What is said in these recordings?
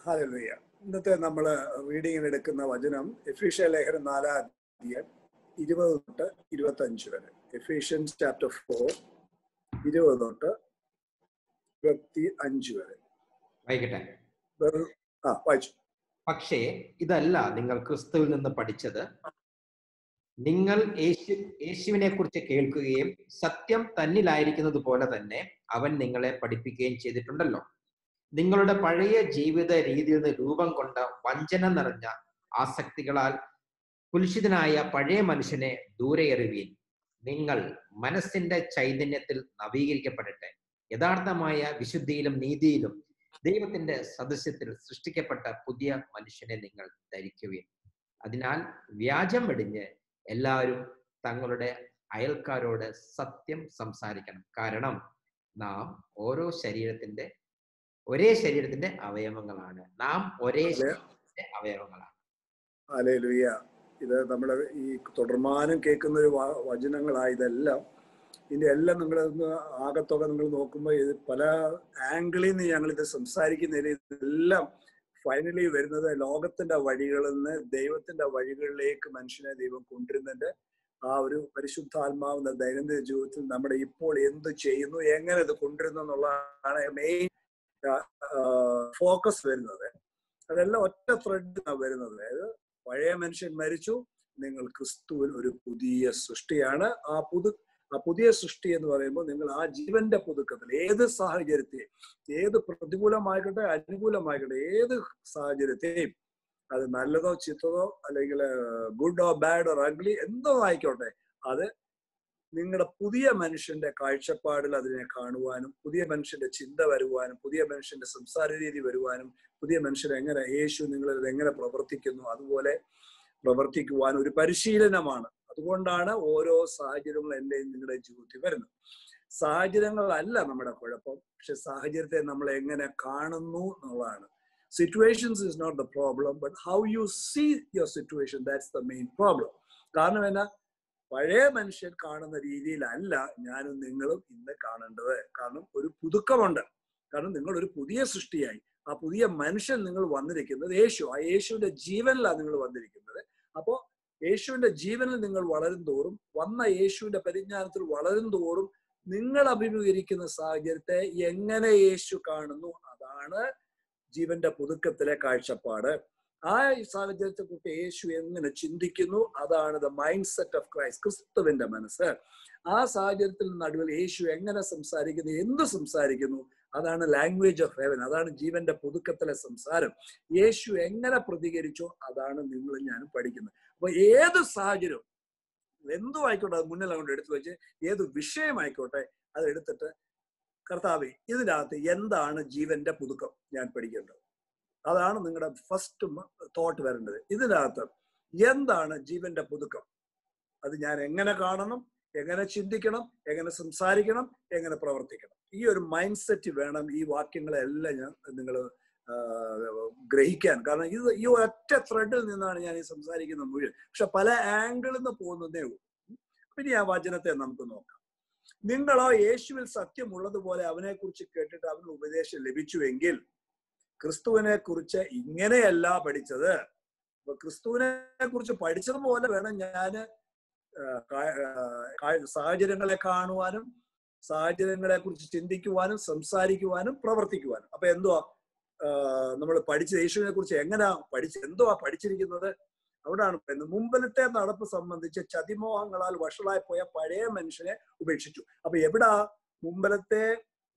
Hallelujah. ഇന്നത്തെ നമ്മൾ റീഡിങ്ങിന് എടുക്കുന്ന വചനം എഫീഷ്യ ലേഖനം 4-ാം അധ്യായം 20 തൊട്ട് 25 വരെ. എഫീഷ്യൻസ് ചാപ്റ്റർ 4 20 തൊട്ട് 25 വരെ വായിക്കട്ടെ. വായിച്ചു. പക്ഷേ ഇതല്ല നിങ്ങൾ ക്രിസ്തുവിൽ നിന്ന് പഠിച്ചത്. നിങ്ങൾ യേശുവിനെ കുറിച്ച് കേൾക്കുകയും സത്യം തന്നിലായിരിക്കുന്നത് പോലെ തന്നെ അവൻ നിങ്ങളെ പഠിപ്പിക്കുകയും ചെയ്തിട്ടുണ്ടല്ലോ. നിങ്ങളുടെ പഴയ ജീവിത രീതിയിൽ നിന്ന് രൂപം കൊണ്ട വഞ്ചന നിറഞ്ഞ ആസക്തികളാൽ കുലുഷിതനായ പഴയ മനുഷ്യനെ ദൂരെ എറിവീൻ. നിങ്ങൾ മനസ്സിന്റെ ചൈതന്യത്തിൽ നവീകരിക്കപ്പെടട്ടെ. യഥാർത്ഥമായ വിശുദ്ധിയിലും നീതിയിലും ദൈവത്തിന്റെ സദസ്യത്തിൽ സൃഷ്ടിക്കപ്പെട്ട പുതിയ മനുഷ്യനെ നിങ്ങൾ ധരിക്കുവീൻ. അതിനാൽ വ്യാജം വെടിഞ്ഞ് എല്ലാവരും തങ്ങളുടെ അയൽക്കാരോട് സത്യം സംസാരിക്കണം. കാരണം നാം ഒരേ ശരീരത്തിന്റെ അവയവങ്ങളാണ്. നാം ഒരേ ശരീരത്തിന്റെ അവയവങ്ങളാണ്. ഹല്ലേലൂയ. ഇത് നമ്മൾ ഈ തുടർമാനം കേൾക്കുന്ന ഒരു വചനങ്ങളായതെല്ലാം ഇതിന്റെ എല്ലാം നിങ്ങളൊന്ന് ആകത്തുക നിങ്ങൾ നോക്കുമ്പോൾ ഇത് പല ആംഗിളിൽ നിന്ന് ഞങ്ങളിത് സംസാരിക്കുന്നതിൽ ഇതെല്ലാം ഫൈനലി വരുന്നത് ലോകത്തിന്റെ വഴികളിൽ നിന്ന് ദൈവത്തിന്റെ വഴികളിലേക്ക് മനുഷ്യനെ ദൈവം കൊണ്ടുവരുന്നതിന്റെ ആ ഒരു പരിശുദ്ധാത്മാവിന്റെ ദൈനംദിന ജീവിതത്തിൽ നമ്മുടെ ഇപ്പോൾ എന്ത് ചെയ്യുന്നു, എങ്ങനെ ഇത് കൊണ്ടുവരുന്നു എന്നുള്ളതാണ് മെയിൻ ഫോക്കസ് വരുന്നത്. അതെല്ലാം ഒറ്റ ത്രെഡിനാണ് വരുന്നത്. അതായത് പഴയ മനുഷ്യൻ മരിച്ചു, നിങ്ങൾ ക്രിസ്തുവിൽ ഒരു പുതിയ സൃഷ്ടിയാണ്. ആ പുതിയ സൃഷ്ടി എന്ന് പറയുമ്പോൾ നിങ്ങൾ ആ ജീവന്റെ പുതുക്കത്തിൽ ഏത് സാഹചര്യത്തെയും, ഏത് പ്രതികൂലമായിക്കോട്ടെ അനുകൂലമായിക്കോട്ടെ, ഏത് സാഹചര്യത്തെയും, അത് നല്ലതോ ചീത്തതോ അല്ലെങ്കിൽ good or bad or ugly എന്തോ ആയിക്കോട്ടെ, അത് നിങ്ങളുടെ പുതിയ മനുഷ്യന്റെ കാഴ്ചപ്പാടിൽ അതിനെ കാണുവാനും, പുതിയ മനുഷ്യന്റെ ചിന്ത വരുവാനും, പുതിയ മനുഷ്യന്റെ സംസാര രീതി വരുവാനും, പുതിയ മനുഷ്യൻ എങ്ങനെ യേശു നിങ്ങളിൽ എങ്ങനെ പ്രവർത്തിക്കുന്നു അതുപോലെ പ്രവർത്തിക്കുവാൻ ഒരു പരിശീലനമാണ്. അതുകൊണ്ടാണ് ഓരോ സാഹചര്യങ്ങളും എന്റെയും നിങ്ങളുടെ ജീവിതത്തിൽ വരുന്നത്. സാഹചര്യങ്ങളല്ല നമ്മുടെ കുഴപ്പം, പക്ഷെ സാഹചര്യത്തെ നമ്മൾ എങ്ങനെ കാണുന്നു എന്നുള്ളതാണ്. Situations is not the problem, but how you see your situation, that's the main problem. കാരണം എന്നാ, പഴയ മനുഷ്യൻ കാണുന്ന രീതിയിലല്ല ഞാനും നിങ്ങളും ഇന്ന് കാണേണ്ടത്. കാരണം ഒരു പുതുക്കമുണ്ട്. കാരണം നിങ്ങൾ ഒരു പുതിയ സൃഷ്ടിയായി. ആ പുതിയ മനുഷ്യൻ നിങ്ങൾ വന്നിരിക്കുന്നത് യേശു, ആ യേശുവിന്റെ ജീവനിലാണ് നിങ്ങൾ വന്നിരിക്കുന്നത്. അപ്പോ യേശുവിന്റെ ജീവനിൽ നിങ്ങൾ വളരും തോറും, വന്ന യേശുവിന്റെ പരിജ്ഞാനത്തിൽ വളരും തോറും നിങ്ങൾ അഭിമുഖീകരിക്കുന്ന സാഹചര്യത്തെ എങ്ങനെ യേശു കാണുന്നു, അതാണ് ജീവന്റെ പുതുക്കത്തിലെ കാഴ്ചപ്പാട്. ആ സാഹചര്യത്തെ കുറിച്ച് യേശു എങ്ങനെ ചിന്തിക്കുന്നു, അതാണ് the mind set of Christ, ക്രിസ്തുവിന്റെ മനസ്സ്. ആ സാഹചര്യത്തിൽ നടുവിൽ യേശു എങ്ങനെ സംസാരിക്കുന്നു, എന്ത് സംസാരിക്കുന്നു, അതാണ് ലാംഗ്വേജ് ഓഫ് ഹെവൻ, അതാണ് ജീവന്റെ പുതുക്കത്തിലെ സംസാരം. യേശു എങ്ങനെ പ്രതികരിച്ചോ അതാണ് നിങ്ങളും ഞാനും പഠിക്കുന്നത്. അപ്പൊ ഏത് സാഹചര്യവും എന്തു ആയിക്കോട്ടെ അത് മുന്നിൽ അങ്ങോട്ട് എടുത്തു വെച്ച്, ഏത് വിഷയമായിക്കോട്ടെ അത് എടുത്തിട്ട് കർത്താവേ ഇതിനകത്ത് എന്താണ് ജീവന്റെ പുതുക്കം ഞാൻ പഠിക്കേണ്ടത്, അതാണ് നിങ്ങളുടെ ഫസ്റ്റ് തോട്ട് വരേണ്ടത്. ഇതിനകത്ത് എന്താണ് ജീവന്റെ പുതുക്കം, അത് ഞാൻ എങ്ങനെ കാണണം, എങ്ങനെ ചിന്തിക്കണം, എങ്ങനെ സംസാരിക്കണം, എങ്ങനെ പ്രവർത്തിക്കണം. ഈ ഒരു മൈൻഡ് സെറ്റ് വേണം ഈ വാക്യങ്ങളെല്ലാം നിങ്ങൾ ഗ്രഹിക്കാൻ. കാരണം ഈ ഒറ്റ ത്രെഡിൽ നിന്നാണ് ഞാൻ ഈ സംസാരിക്കുന്നത് മുഴുവൻ, പക്ഷെ പല ആംഗിളിൽ നിന്ന് പോകുന്നതേ ഉള്ളൂ. പിന്നെ ആ വചനത്തെ നമുക്ക് നോക്കാം. നിങ്ങളോ യേശുവിൽ സത്യമുള്ളതുപോലെ അവനെ കുറിച്ച് കേട്ടിട്ട് അവന് ഉപദേശം ലഭിച്ചുവെങ്കിൽ, ക്രിസ്തുവിനെ കുറിച്ച് ഇങ്ങനെയല്ല പഠിച്ചത്. അപ്പൊ ക്രിസ്തുവിനെ കുറിച്ച് പഠിച്ചതുപോലെ വേണം ഞാൻ സാഹചര്യങ്ങളെ കാണുവാനും, സാഹചര്യങ്ങളെ കുറിച്ച് ചിന്തിക്കുവാനും, സംസാരിക്കുവാനും, പ്രവർത്തിക്കുവാനും. അപ്പൊ എന്തുവാ നമ്മൾ പഠിച്ച യേശുവിനെ കുറിച്ച് എങ്ങനെയാ എന്തുവാ പഠിച്ചിരിക്കുന്നത്? അവിടാണ് പറയുന്നത്, മുമ്പിലത്തെ നടപ്പ് സംബന്ധിച്ച് ചതിമോഹങ്ങളാൽ വഷളായി പോയ പഴയ മനുഷ്യനെ ഉപേക്ഷിച്ചു. അപ്പൊ എവിടാ മുമ്പിലത്തെ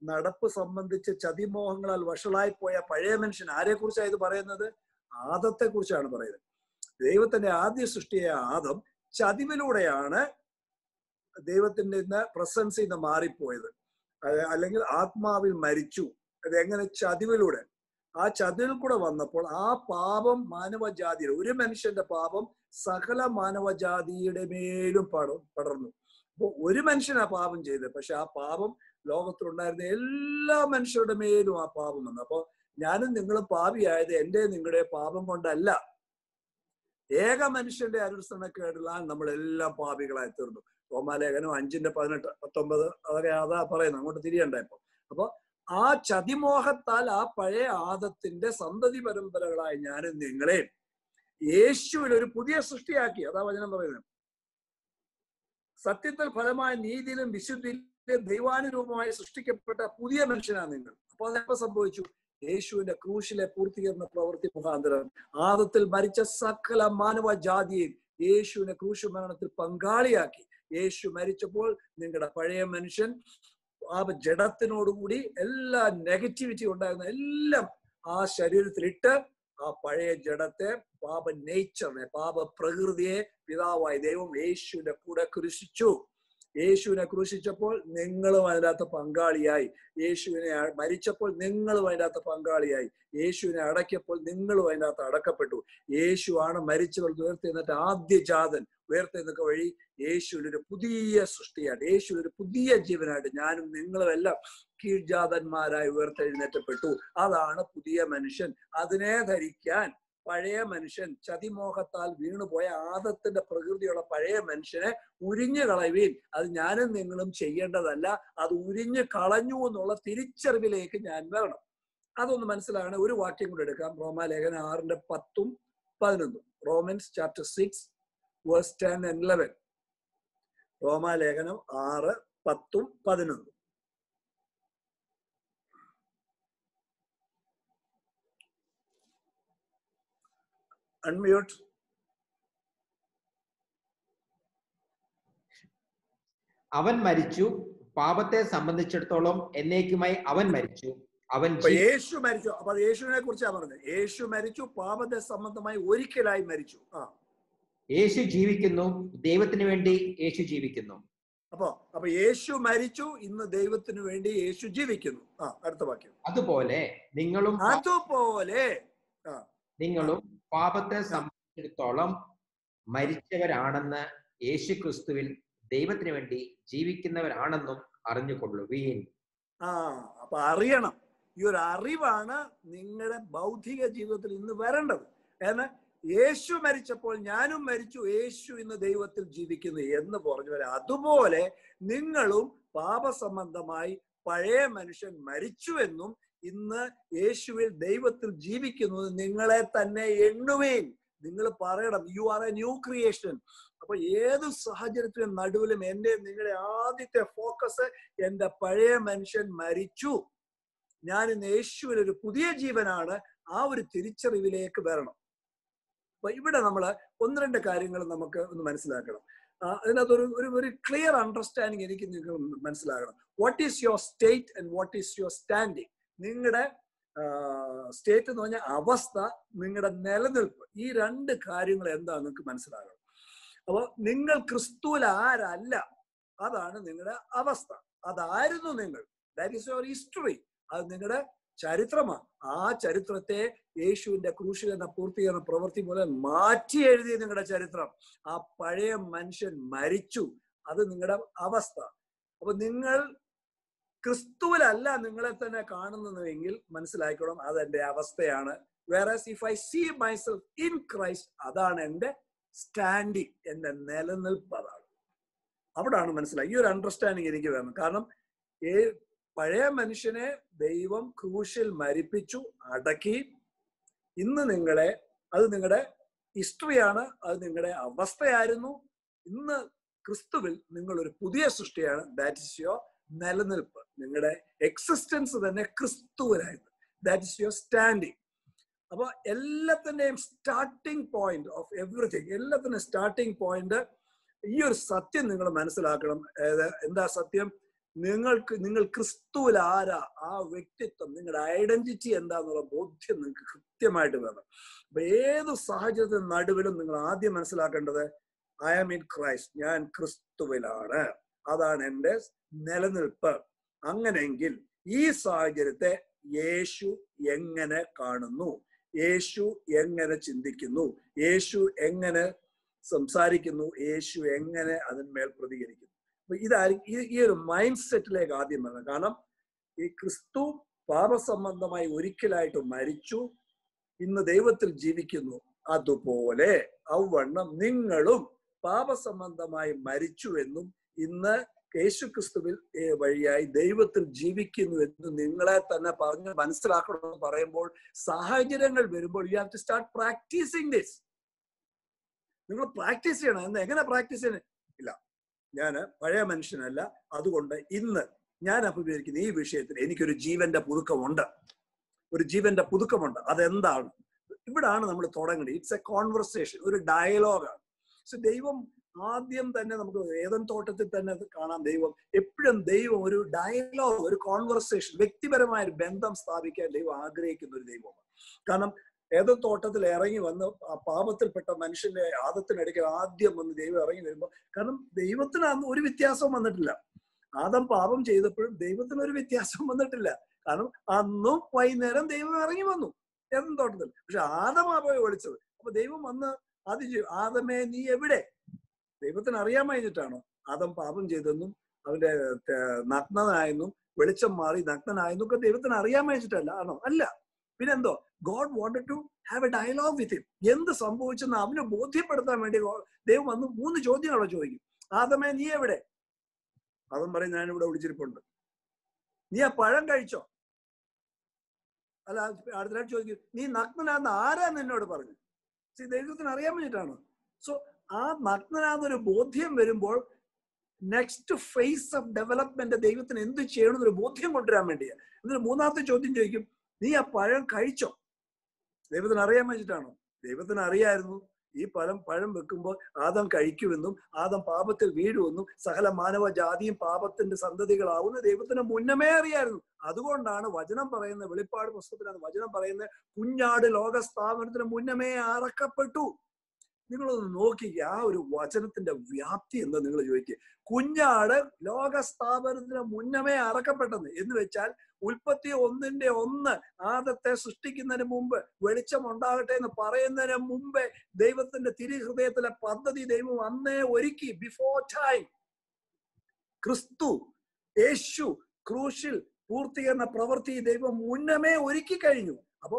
നടപ്പ് സംബന്ധിച്ച് ചതിമോഹങ്ങളാൽ വഷളായി പോയ പഴയ മനുഷ്യൻ? ആരെ കുറിച്ചാണ് ഇത് പറയുന്നത്? ആദത്തെ കുറിച്ചാണ് പറയുന്നത്. ദൈവത്തിന്റെ ആദ്യ സൃഷ്ടിയായ ആദം ചതിവിലൂടെയാണ് ദൈവത്തിന്റെ പ്രസൻസിൽ നിന്ന് മാറിപ്പോയത്, അല്ലെങ്കിൽ ആത്മാവിൽ മരിച്ചു. അതെങ്ങനെ? ചതിവിലൂടെ. ആ ചതിവിൽ കൂടെ വന്നപ്പോൾ ആ പാപം മാനവജാതിയുടെ, ഒരു മനുഷ്യന്റെ പാപം സകല മാനവജാതിയുടെ മേലും പടർന്നു. അപ്പൊ ഒരു മനുഷ്യനാ പാപം ചെയ്തത്, പക്ഷെ ആ പാപം ലോകത്തിലുണ്ടായിരുന്ന എല്ലാ മനുഷ്യരുടെ മേലും ആ പാപം വന്നു. അപ്പൊ ഞാനും നിങ്ങളും പാപിയായത് എന്റെ നിങ്ങളുടെ പാപം കൊണ്ടല്ല, ഏക മനുഷ്യന്റെ അനുസരണക്കേടിലാണ് നമ്മളെല്ലാം പാപികളായി തീർന്നു. റോമാലേഖനം 5:18-19 അതൊക്കെ അതാ പറയുന്നത്, അങ്ങോട്ട് തിരിയണ്ട ഇപ്പൊ. അപ്പൊ ആ ചതിമോഹത്താൽ ആ പഴയ ആദത്തിന്റെ സന്തതി പരമ്പരകളായ ഞാനും നിങ്ങളെ യേശുവിൽ ഒരു പുതിയ സൃഷ്ടിയാക്കി. അതാ വചനം പറയുന്നത്. സത്യത്തിൽ ഫലമായ നീതിയിലും വിശുദ്ധിയിലും ദൈവാനുരൂപമായി സൃഷ്ടിക്കപ്പെട്ട പുതിയ മനുഷ്യനാണ് നിങ്ങൾ. അപ്പൊ അതെപ്പോ സംഭവിച്ചു? യേശുവിന്റെ ക്രൂശിലെ പൂർത്തീകരണ പ്രവൃത്തി മുഖാന്തരം ആദത്തിൽ മരിച്ച സകല മാനവ ജാതിയെയും യേശുവിനെ ക്രൂശ് മരണത്തിൽ പങ്കാളിയാക്കി. യേശു മരിച്ചപ്പോൾ നിങ്ങളുടെ പഴയ മനുഷ്യൻ ആ ജഡത്തിനോടുകൂടി എല്ലാ നെഗറ്റിവിറ്റി ഉണ്ടായിരുന്ന എല്ലാം ആ ശരീരത്തിലിട്ട് ആ പഴയ ജഡത്തെ, പാപ നേച്ചറിനെ, പാപ പ്രകൃതിയെ പിതാവായ ദൈവം യേശുവിന്റെ കൂടെ ക്രൂശിച്ചു. യേശുവിനെ ക്രൂശിച്ചപ്പോൾ നിങ്ങളും അതിനകത്ത് പങ്കാളിയായി. യേശുവിനെ മരിച്ചപ്പോൾ നിങ്ങളും അതിനകത്ത് പങ്കാളിയായി. യേശുവിനെ അടക്കിയപ്പോൾ നിങ്ങളും അതിനകത്ത് അടക്കപ്പെട്ടു. യേശുവാണ് മരിച്ചവർ ഉയർത്തെഴുന്നേറ്റ ആദ്യജാതൻ. ഉയർത്തെഴുന്നേൽക്ക വഴി യേശുവിനൊരു പുതിയ സൃഷ്ടിയായിട്ട്, യേശുവിനൊരു പുതിയ ജീവനായിട്ട് ഞാനും നിങ്ങളും എല്ലാം കീഴ്ജാതന്മാരായി ഉയർത്തെഴുന്നേറ്റപ്പെട്ടു. അതാണ് പുതിയ മനുഷ്യൻ. അതിനെ ധരിക്കാൻ പഴയ മനുഷ്യൻ, ചതിമോഹത്താൽ വീണുപോയ ആദത്തിന്റെ പ്രകൃതിയുള്ള പഴയ മനുഷ്യനെ ഉരിഞ്ഞു കളയുകയും അത് ഞാനും നിങ്ങളും ചെയ്യേണ്ടതല്ല, അത് ഉരിഞ്ഞു കളഞ്ഞു എന്നുള്ള തിരിച്ചറിവിലേക്ക് ഞാൻ വരണം. അതൊന്ന് മനസ്സിലാണ്. ഒരു വാക്യം കൂടെ എടുക്കാം. റോമാലേഖനം 6:10-11. Romans chapter 6 verse 10 and 11. റോമാലേഖനം 6:10-11. Unmute. അവൻ മരിച്ചു, പാപത്തെ സംബന്ധിച്ചിടത്തോളം എന്നേക്കുമായി അവൻ മരിച്ചു. അവൻ യേശു മരിച്ചു. അപ്പൊ അത് യേശുവിനെ കുറിച്ചാണ് പറഞ്ഞത്. യേശു മരിച്ചു, പാപത്തെ സംബന്ധമായി ഒരിക്കലായി മരിച്ചു. യേശു ജീവിക്കുന്നു, ദൈവത്തിന് വേണ്ടി യേശു ജീവിക്കുന്നു. അപ്പൊ യേശു മരിച്ചു, ഇന്ന് ദൈവത്തിന് വേണ്ടി യേശു ജീവിക്കുന്നു. അടുത്ത വാക്യം. അതുപോലെ നിങ്ങളും പാപത്തെ സംബന്ധിച്ചിടത്തോളം മരിച്ചവരാണെന്ന് യേശു ക്രിസ്തുവിൽ ദൈവത്തിന് വേണ്ടി ജീവിക്കുന്നവരാണെന്നും അറിഞ്ഞുകൊള്ളുവീൻ. അപ്പൊ അറിയണം. ഈ ഒരു അറിവാണ് നിങ്ങളുടെ ബൗദ്ധിക ജീവിതത്തിൽ ഇന്ന് വരേണ്ടത്. കാരണം യേശു മരിച്ചപ്പോൾ ഞാനും മരിച്ചു, യേശു ഇന്ന് ദൈവത്തിൽ ജീവിക്കുന്നു എന്ന് പറഞ്ഞു വരാം. അതുപോലെ നിങ്ങളും പാപസംബന്ധമായി പഴയ മനുഷ്യൻ മരിച്ചുവെന്നും ഇന്ന് യേശുവിൽ ദൈവത്തിൽ ജീവിക്കുന്നത് നിങ്ങളെ തന്നെ എണ്ണുവേൻ. നിങ്ങൾ പറയണം, you are A new creation. അപ്പൊ ഏത് സാഹചര്യത്തിലും നടുവിലും നിങ്ങളുടെ ആദ്യത്തെ ഫോക്കസ് എന്റെ പഴയ മനുഷ്യൻ മരിച്ചു, ഞാൻ ഇന്ന് യേശുവിൽ ഒരു പുതിയ ജീവനാണ്. ആ ഒരു തിരിച്ചറിവിലേക്ക് വരണം. അപ്പൊ ഇവിടെ നമ്മൾ ഒന്ന് രണ്ട് കാര്യങ്ങൾ നമുക്ക് ഒന്ന് മനസ്സിലാക്കണം. അതിനകത്തൊരു ഒരു ക്ലിയർ അണ്ടർസ്റ്റാൻഡിങ് എനിക്ക് നിങ്ങൾ മനസ്സിലാക്കണം. What is your state and what is your standing. നിങ്ങളുടെ സ്റ്റേറ്റ് എന്ന് പറഞ്ഞാൽ അവസ്ഥ, നിങ്ങളുടെ നിലനിൽപ്പ്, ഈ രണ്ട് കാര്യങ്ങൾ എന്താണെന്ന് നിങ്ങൾക്ക് മനസ്സിലാകണം. അപ്പൊ നിങ്ങൾ ക്രിസ്തുവിൽ ആരല്ല, അതാണ് നിങ്ങളുടെ അവസ്ഥ. അതായിരുന്നു നിങ്ങൾ. That is your history. അത് നിങ്ങളുടെ ചരിത്രമാണ്. ആ ചരിത്രത്തെ യേശുവിന്റെ ക്രൂശീകരണ പൂർത്തീകരണ പ്രവൃത്തി മൂലം മാറ്റി എഴുതിയ നിങ്ങളുടെ ചരിത്രം. ആ പഴയ മനുഷ്യൻ മരിച്ചു, അത് നിങ്ങളുടെ അവസ്ഥ. അപ്പൊ നിങ്ങൾ ക്രിസ്തുവിലല്ല നിങ്ങളെ തന്നെ കാണുന്നതെങ്കിൽ മനസ്സിലാക്കണം, അതെന്റെ അവസ്ഥയാണ്. whereas if I see myself in Christ, അതാണ് എന്റെ സ്റ്റാൻഡിങ്, എന്റെ നിലനിൽപ്പ്. അതാണ് അവിടാണ് മനസ്സിലായി. ഈ ഒരു അണ്ടർസ്റ്റാൻഡിങ് എനിക്ക് വേണം. കാരണം പഴയ മനുഷ്യനെ ദൈവം ക്രൂശിൽ മരിപ്പിച്ചു, അടക്കി. ഇന്ന് അത് നിങ്ങളുടെ ഹിസ്റ്ററിയാണ്, അത് നിങ്ങളുടെ അവസ്ഥയായിരുന്നു. ഇന്ന് ക്രിസ്തുവിൽ നിങ്ങൾ ഒരു പുതിയ സൃഷ്ടിയാണ്. ദാറ്റ് ഇസ് യുവർ നിലനിൽപ്പ്. നിങ്ങളുടെ എക്സിസ്റ്റൻസ് തന്നെ ക്രിസ്തുവിനായിരുന്നു. That is your standing. അപ്പൊ എല്ലാത്തിന്റെയും സ്റ്റാർട്ടിങ് പോയിന്റ് ഓഫ് എവറിഥിങ്, എല്ലാത്തിന്റെയും സ്റ്റാർട്ടിങ് പോയിന്റ് ഈ ഒരു സത്യം നിങ്ങൾ മനസ്സിലാക്കണം. എന്താ സത്യം? നിങ്ങൾ ക്രിസ്തുവിൽ ആരാ, ആ വ്യക്തിത്വം, നിങ്ങളുടെ ഐഡന്റിറ്റി എന്താന്നുള്ള ബോധ്യം നിങ്ങൾക്ക് കൃത്യമായിട്ട് വേണം. അപ്പൊ ഏത് സാഹചര്യത്തിന് നടുവിലും നിങ്ങൾ ആദ്യം മനസ്സിലാക്കേണ്ടത് ഐ ആം ഇൻ ക്രൈസ്റ്റ്, ഞാൻ ക്രിസ്തുവിലാണ്, അതാണ് എൻ്റെ നിലനിൽപ്പ്. അങ്ങനെയെങ്കിൽ ഈ സാഹചര്യത്തെ യേശു എങ്ങനെ കാണുന്നു, യേശു എങ്ങനെ ചിന്തിക്കുന്നു, യേശു എങ്ങനെ സംസാരിക്കുന്നു, യേശു എങ്ങനെ അതിന്മേൽ പ്രതികരിക്കുന്നു. അപ്പൊ ഈ ഒരു മൈൻഡ് സെറ്റിലേക്ക് ആദ്യം വരണം. കാരണം ഈ ക്രിസ്തു പാപസംബന്ധമായി ഒരിക്കലായിട്ട് മരിച്ചു, ഇന്ന് ദൈവത്തിൽ ജീവിക്കുന്നു. അതുപോലെ ഔവണ്ണം നിങ്ങളും പാപസംബന്ധമായി മരിച്ചുവെന്നും ഇന്ന് യേശു ക്രിസ്തുവിൽ വഴിയായി ദൈവത്തിൽ ജീവിക്കുന്നു എന്ന് നിങ്ങളെ തന്നെ പറഞ്ഞ് മനസ്സിലാക്കണമെന്ന് പറയുമ്പോൾ സാഹചര്യങ്ങൾ വരുമ്പോൾ you have to start practising this. നിങ്ങൾ പ്രാക്ടീസ് ചെയ്യണം. എന്ന് എങ്ങനെ പ്രാക്ടീസ് ചെയ്യണം? ഇല്ല, ഞാൻ പഴയ മനുഷ്യനല്ല, അതുകൊണ്ട് ഇന്ന് ഞാൻ അഭിമുഖീകരിക്കുന്ന ഈ വിഷയത്തിൽ എനിക്കൊരു ജീവന്റെ പുതുക്കമുണ്ട്. ഒരു ജീവന്റെ പുതുക്കമുണ്ട്. അതെന്താണ്? ഇവിടാണ് നമ്മൾ തുടങ്ങേണ്ടത്. ഇറ്റ്സ് എ കോൺവെർസേഷൻ, ഒരു ഡയലോഗാണ്. സോ ദൈവം ആദ്യം തന്നെ നമുക്ക് ഏദൻ തോട്ടത്തിൽ തന്നെ കാണാം. ദൈവം ഒരു ഡയലോഗ്, ഒരു കോൺവെർസേഷൻ, വ്യക്തിപരമായ ഒരു ബന്ധം സ്ഥാപിക്കാൻ ദൈവം ആഗ്രഹിക്കുന്ന ഒരു ദൈവമാണ്. കാരണം ഏദൻ തോട്ടത്തിൽ ഇറങ്ങി വന്ന് ആ പാപത്തിൽപ്പെട്ട മനുഷ്യന്റെ ആദത്തിനിടയ്ക്ക് ആദ്യം വന്ന് ദൈവം ഇറങ്ങി വരുമ്പോൾ, കാരണം ദൈവത്തിന് അന്ന് ഒരു വ്യത്യാസവും വന്നിട്ടില്ല. ആദം പാപം ചെയ്തപ്പോഴും ദൈവത്തിന് ഒരു വ്യത്യാസം വന്നിട്ടില്ല. കാരണം അന്നും വൈകുന്നേരം ദൈവം ഇറങ്ങി വന്നു ഏദൻ തോട്ടത്തിൽ. പക്ഷെ ആദമാ പോയി വിളിച്ചത്. അപ്പൊ ദൈവം വന്ന് ആദ്യം, ആദമേ നീ എവിടെ? ദൈവത്തിന് അറിയാൻ കഴിഞ്ഞിട്ടാണോ ആദം പാപം ചെയ്തെന്നും അവന്റെ നഗ്നനായെന്നും വെളിച്ചം മാറി നഗ്നനായെന്നൊക്കെ ദൈവത്തിന് അറിയാൻ കഴിഞ്ഞിട്ടല്ല ആണോ? അല്ല. പിന്നെന്തോ? God wanted to have a dialogue with him. എന്ത് സംഭവിച്ചെന്ന് അവനെ ബോധ്യപ്പെടുത്താൻ വേണ്ടി ദൈവം വന്ന് 3 ചോദ്യങ്ങളോ ചോദിക്കും. ആദമേ നീ എവിടെ? ആദം പറയും ഞാനിവിടെ വിളിച്ചിരിപ്പുണ്ട്. നീ ആ പഴം കഴിച്ചോ? അല്ല, അടുത്തതായിട്ട് ചോദിക്കും നീ നഗ്നനാന്ന് ആരാ നിന്നോട് പറഞ്ഞു? ദൈവത്തിന് അറിയാൻ വേണ്ടിയിട്ടാണ്. സോ ആ നഗ്നനാന്നൊരു ബോധ്യം വരുമ്പോൾ നെക്സ്റ്റ് ഫേസ് ഓഫ് ഡെവലപ്മെന്റ് ദൈവത്തിന് എന്ത് ചെയ്യണമെന്നൊരു ബോധ്യം കൊണ്ടുവരാൻ വേണ്ടിയാണ്. എന്നിട്ട് 3ാമത്തെ ചോദ്യം ചോദിക്കും നീ ആ പഴം കഴിച്ചോ? ദൈവത്തിന് അറിയാൻ വേണ്ടിയിട്ടാണോ? ദൈവത്തിന് അറിയായിരുന്നു ഈ പഴം വെക്കുമ്പോൾ ആദം കഴിക്കുമെന്നും ആദം പാപത്തിൽ വീഴുമെന്നും സകല മാനവ ജാതിയും പാപത്തിന്റെ സന്തതികളാവുന്ന ദൈവത്തിന് മുന്നമേ അറിയായിരുന്നു. അതുകൊണ്ടാണ് വചനം പറയുന്ന, വെളിപ്പാട് പുസ്തകത്തിലാണ് വചനം പറയുന്നത്, കുഞ്ഞാട് ലോകസ്ഥാപനത്തിന് മുന്നമേ അറക്കപ്പെട്ടു. നിങ്ങളൊന്ന് നോക്കിക്കുക ആ ഒരു വചനത്തിന്റെ വ്യാപ്തി എന്താ നിങ്ങൾ ചോദിക്കുക. കുഞ്ഞാട് ലോകസ്ഥാപനത്തിന് മുന്നമേ അറക്കപ്പെട്ടെന്ന് എന്ന് വെച്ചാൽ ഉൽപ്പത്തി 1:1 ആദത്തെ സൃഷ്ടിക്കുന്നതിന് മുമ്പ് വെളിച്ചം ഉണ്ടാകട്ടെ എന്ന് പറയുന്നതിന് മുമ്പേ ദൈവത്തിന്റെ തിരുഹൃദയത്തിലെ പദ്ധതി ദൈവം അന്നേ ഒരുക്കി. ബിഫോർ ടൈം ക്രിസ്തു യേശു ക്രൂശിൽ പൂർത്തീകരണ പ്രവൃത്തി ദൈവം മുന്നമേ ഒരുക്കി കഴിഞ്ഞു. അപ്പൊ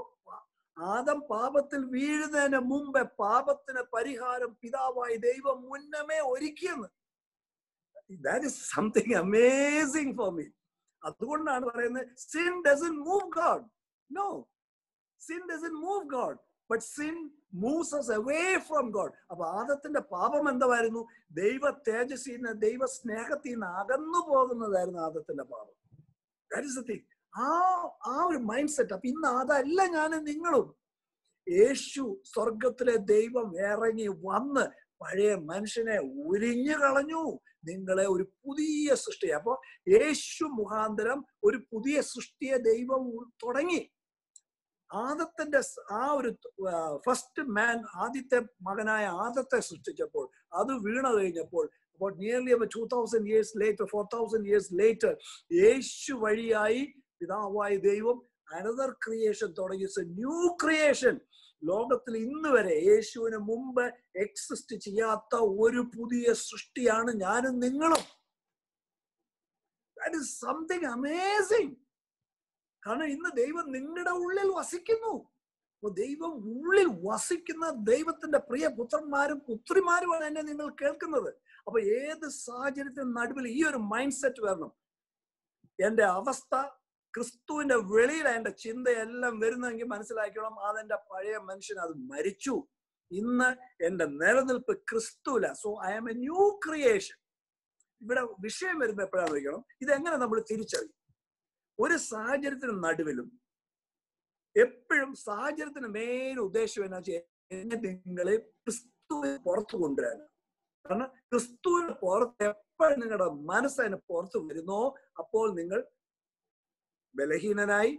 ആദം പാപത്തിൽ വീഴുന്നതിന് മുമ്പേ പാപത്തിന് പരിഹാരം പിതാവായി ദൈവം മുന്നമേ ഒരുക്കിയെന്ന്. That is something amazing for me. അതുകൊണ്ടാണ് പറയുന്നത് sin doesn't move God. No, sin doesn't move God, but sin moves us away from God. അപ്പൊ ആദത്തിന്റെ പാപം എന്തായിരുന്നു? ദൈവ തേജസ്സിന്ന്, ദൈവ സ്നേഹത്തിൽ നിന്ന് അകന്നു പോകുന്നതായിരുന്നു ആദത്തിന്റെ പാപം. That is the thing. ആ ഒരു മൈൻഡ് സെറ്റ്. അപ്പൊ ഇന്ന് അതല്ല ഞാനും നിങ്ങളും. യേശു സ്വർഗത്തിലെ ദൈവം ഇറങ്ങി വന്ന് പഴയ മനുഷ്യനെ ഉരിഞ്ഞു കളഞ്ഞു. നിങ്ങളെ ഒരു പുതിയ സൃഷ്ടി. അപ്പൊ യേശു മുഖാന്തരം ഒരു പുതിയ സൃഷ്ടിയെ ദൈവം തുടങ്ങി. ആദത്തിന്റെ ആ ഒരു ഫസ്റ്റ് മാൻ, ആദ്യത്തെ മകനായ ആദത്തെ സൃഷ്ടിച്ചപ്പോൾ അത് വീണ കഴിഞ്ഞപ്പോൾ about nearly 2000 years later, 4000 years later, യേശു വഴിയായി പിതാവായ ദൈവം അനദർ ക്രിയേഷൻ തുടങ്ങി. New creation. ലോകത്തിൽ ഇന്ന് വരെ യേശുവിന് മുമ്പ് എക്സിസ്റ്റ് ചെയ്യാത്ത ഒരു പുതിയ സൃഷ്ടിയാണ് ഞാനും നിങ്ങളും. That is something amazing. കാരണം ഇന്ന് ദൈവം നിങ്ങളുടെ ഉള്ളിൽ വസിക്കുന്നു. അപ്പൊ ദൈവം ഉള്ളിൽ വസിക്കുന്ന ദൈവത്തിന്റെ പ്രിയ പുത്രന്മാരും പുത്രിമാരുമാണ് എന്നെ നിങ്ങൾ കേൾക്കുന്നത്. അപ്പൊ ഏത് സാഹചര്യത്തിന് നടുവിൽ ഈ ഒരു മൈൻഡ് സെറ്റ് വരണം. എന്റെ അവസ്ഥ ക്രിസ്തുവിന്റെ വെളിയിലാണ് എന്റെ ചിന്തയെല്ലാം വരുന്നതെങ്കിൽ മനസ്സിലാക്കണം അതെന്റെ പഴയ മനുഷ്യൻ അത് മരിച്ചു. ഇന്ന് എന്റെ നിലനിൽപ്പ് ക്രിസ്തുവില. So I am a new creation. ഇവിടെ വിഷയം വരുമ്പോ എപ്പോഴാണ് നോക്കണം ഇതെങ്ങനെ നമ്മൾ തിരിച്ചറിയും. ഒരു സാഹചര്യത്തിന് നടുവിലും എപ്പോഴും സാഹചര്യത്തിന് മെയിൻ ഉദ്ദേശം എന്നാ വെച്ചാൽ നിങ്ങളെ ക്രിസ്തുവിന് പുറത്തു കൊണ്ടുവരാൻ. കാരണം ക്രിസ്തുവിന് പുറത്ത് എപ്പോഴും നിങ്ങളുടെ മനസ്സതിന് പുറത്തു വരുന്നോ അപ്പോൾ നിങ്ങൾ ബലഹീനനായി,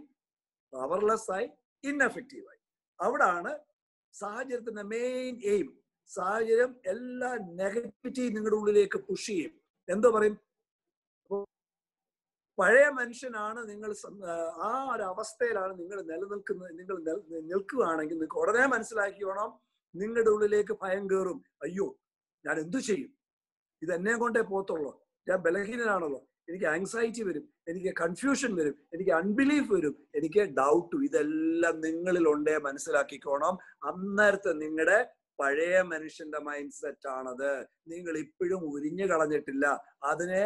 പവർലെസ് ആയി, ഇൻഎഫക്റ്റീവായി. അവിടാണ് സാഹചര്യത്തിന്റെ മെയിൻ എയിം. സാഹചര്യം എല്ലാ നെഗറ്റിവിറ്റി നിങ്ങളുടെ ഉള്ളിലേക്ക് പുഷ് ചെയ്യും. എന്തോ പറയും, പഴയ മനുഷ്യനാണ് നിങ്ങൾ, ആ ഒരു അവസ്ഥയിലാണ് നിങ്ങൾ നിലനിൽക്കുന്നത്. നിങ്ങൾ നിൽക്കുകയാണെങ്കിൽ നിങ്ങൾക്ക് ഉടനെ മനസ്സിലാക്കിയോണം നിങ്ങളുടെ ഉള്ളിലേക്ക് ഭയം കയറും. അയ്യോ ഞാൻ എന്തു ചെയ്യും, ഇതെന്നെ കൊണ്ടേ പോത്തുള്ളൂ, ഞാൻ ബലഹീനനാണല്ലോ, എനിക്ക് ആങ്സൈറ്റി വരും, എനിക്ക് കൺഫ്യൂഷൻ വരും, എനിക്ക് അൺബിലീഫ് വരും, എനിക്ക് ഡൗട്ട്. ഇതെല്ലാം നിങ്ങളിലുണ്ടേ മനസ്സിലാക്കിക്കോണം. അന്നേരത്തെ നിങ്ങളുടെ പഴയ മനുഷ്യന്റെ മൈൻഡ് സെറ്റ് ആണത്. നിങ്ങൾ ഇപ്പോഴും ഉരിഞ്ഞു കളഞ്ഞിട്ടില്ല. അതിനെ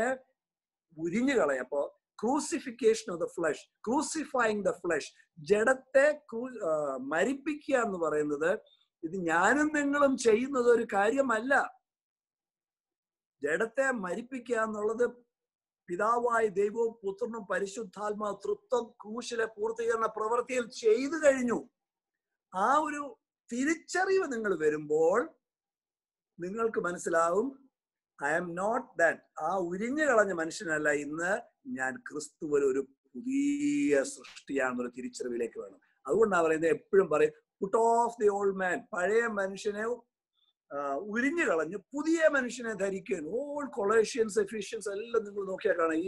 ഉരിഞ്ഞു കളയപ്പോ crucifixion of the flesh, crucifying the flesh, ജഡത്തെ മരിപ്പിക്കുക എന്ന് പറയുന്നത് ഇത് ഞാനും നിങ്ങളും ചെയ്യുന്നത് ഒരു കാര്യമല്ല. ജഡത്തെ മരിപ്പിക്കുക എന്നുള്ളത് പിതാവായ ദൈവവും പുത്രനും പരിശുദ്ധാത്മാ തൃത്വം ക്രൂശിലെ പൂർത്തീകരണ പ്രവൃത്തിയിൽ ചെയ്തു കഴിഞ്ഞു. ആ ഒരു തിരിച്ചറിവ് നിങ്ങൾ വരുമ്പോൾ നിങ്ങൾക്ക് മനസ്സിലാവും, ഐ ആം നോട്ട് ദാറ്റ്. ആ ഉരിഞ്ഞു കളഞ്ഞ മനുഷ്യനല്ല ഇന്ന് ഞാൻ ക്രിസ്തുവിൽ ഒരു പുതിയ സൃഷ്ടിയാണെന്നൊരു തിരിച്ചറിവിലേക്ക് വേണം. അതുകൊണ്ടാണ് പറയുന്നത്, എപ്പോഴും പറയും put off the old man, പഴയ മനുഷ്യനെ ഉരിഞ്ഞു കളഞ്ഞ് പുതിയ മനുഷ്യനെ ധരിക്കാൻ. ഓൾ കൊളേഷ്യൻസ്, എഫിഷ്യൻസ് എല്ലാം നിങ്ങൾ നോക്കിയാൽ കാണാം.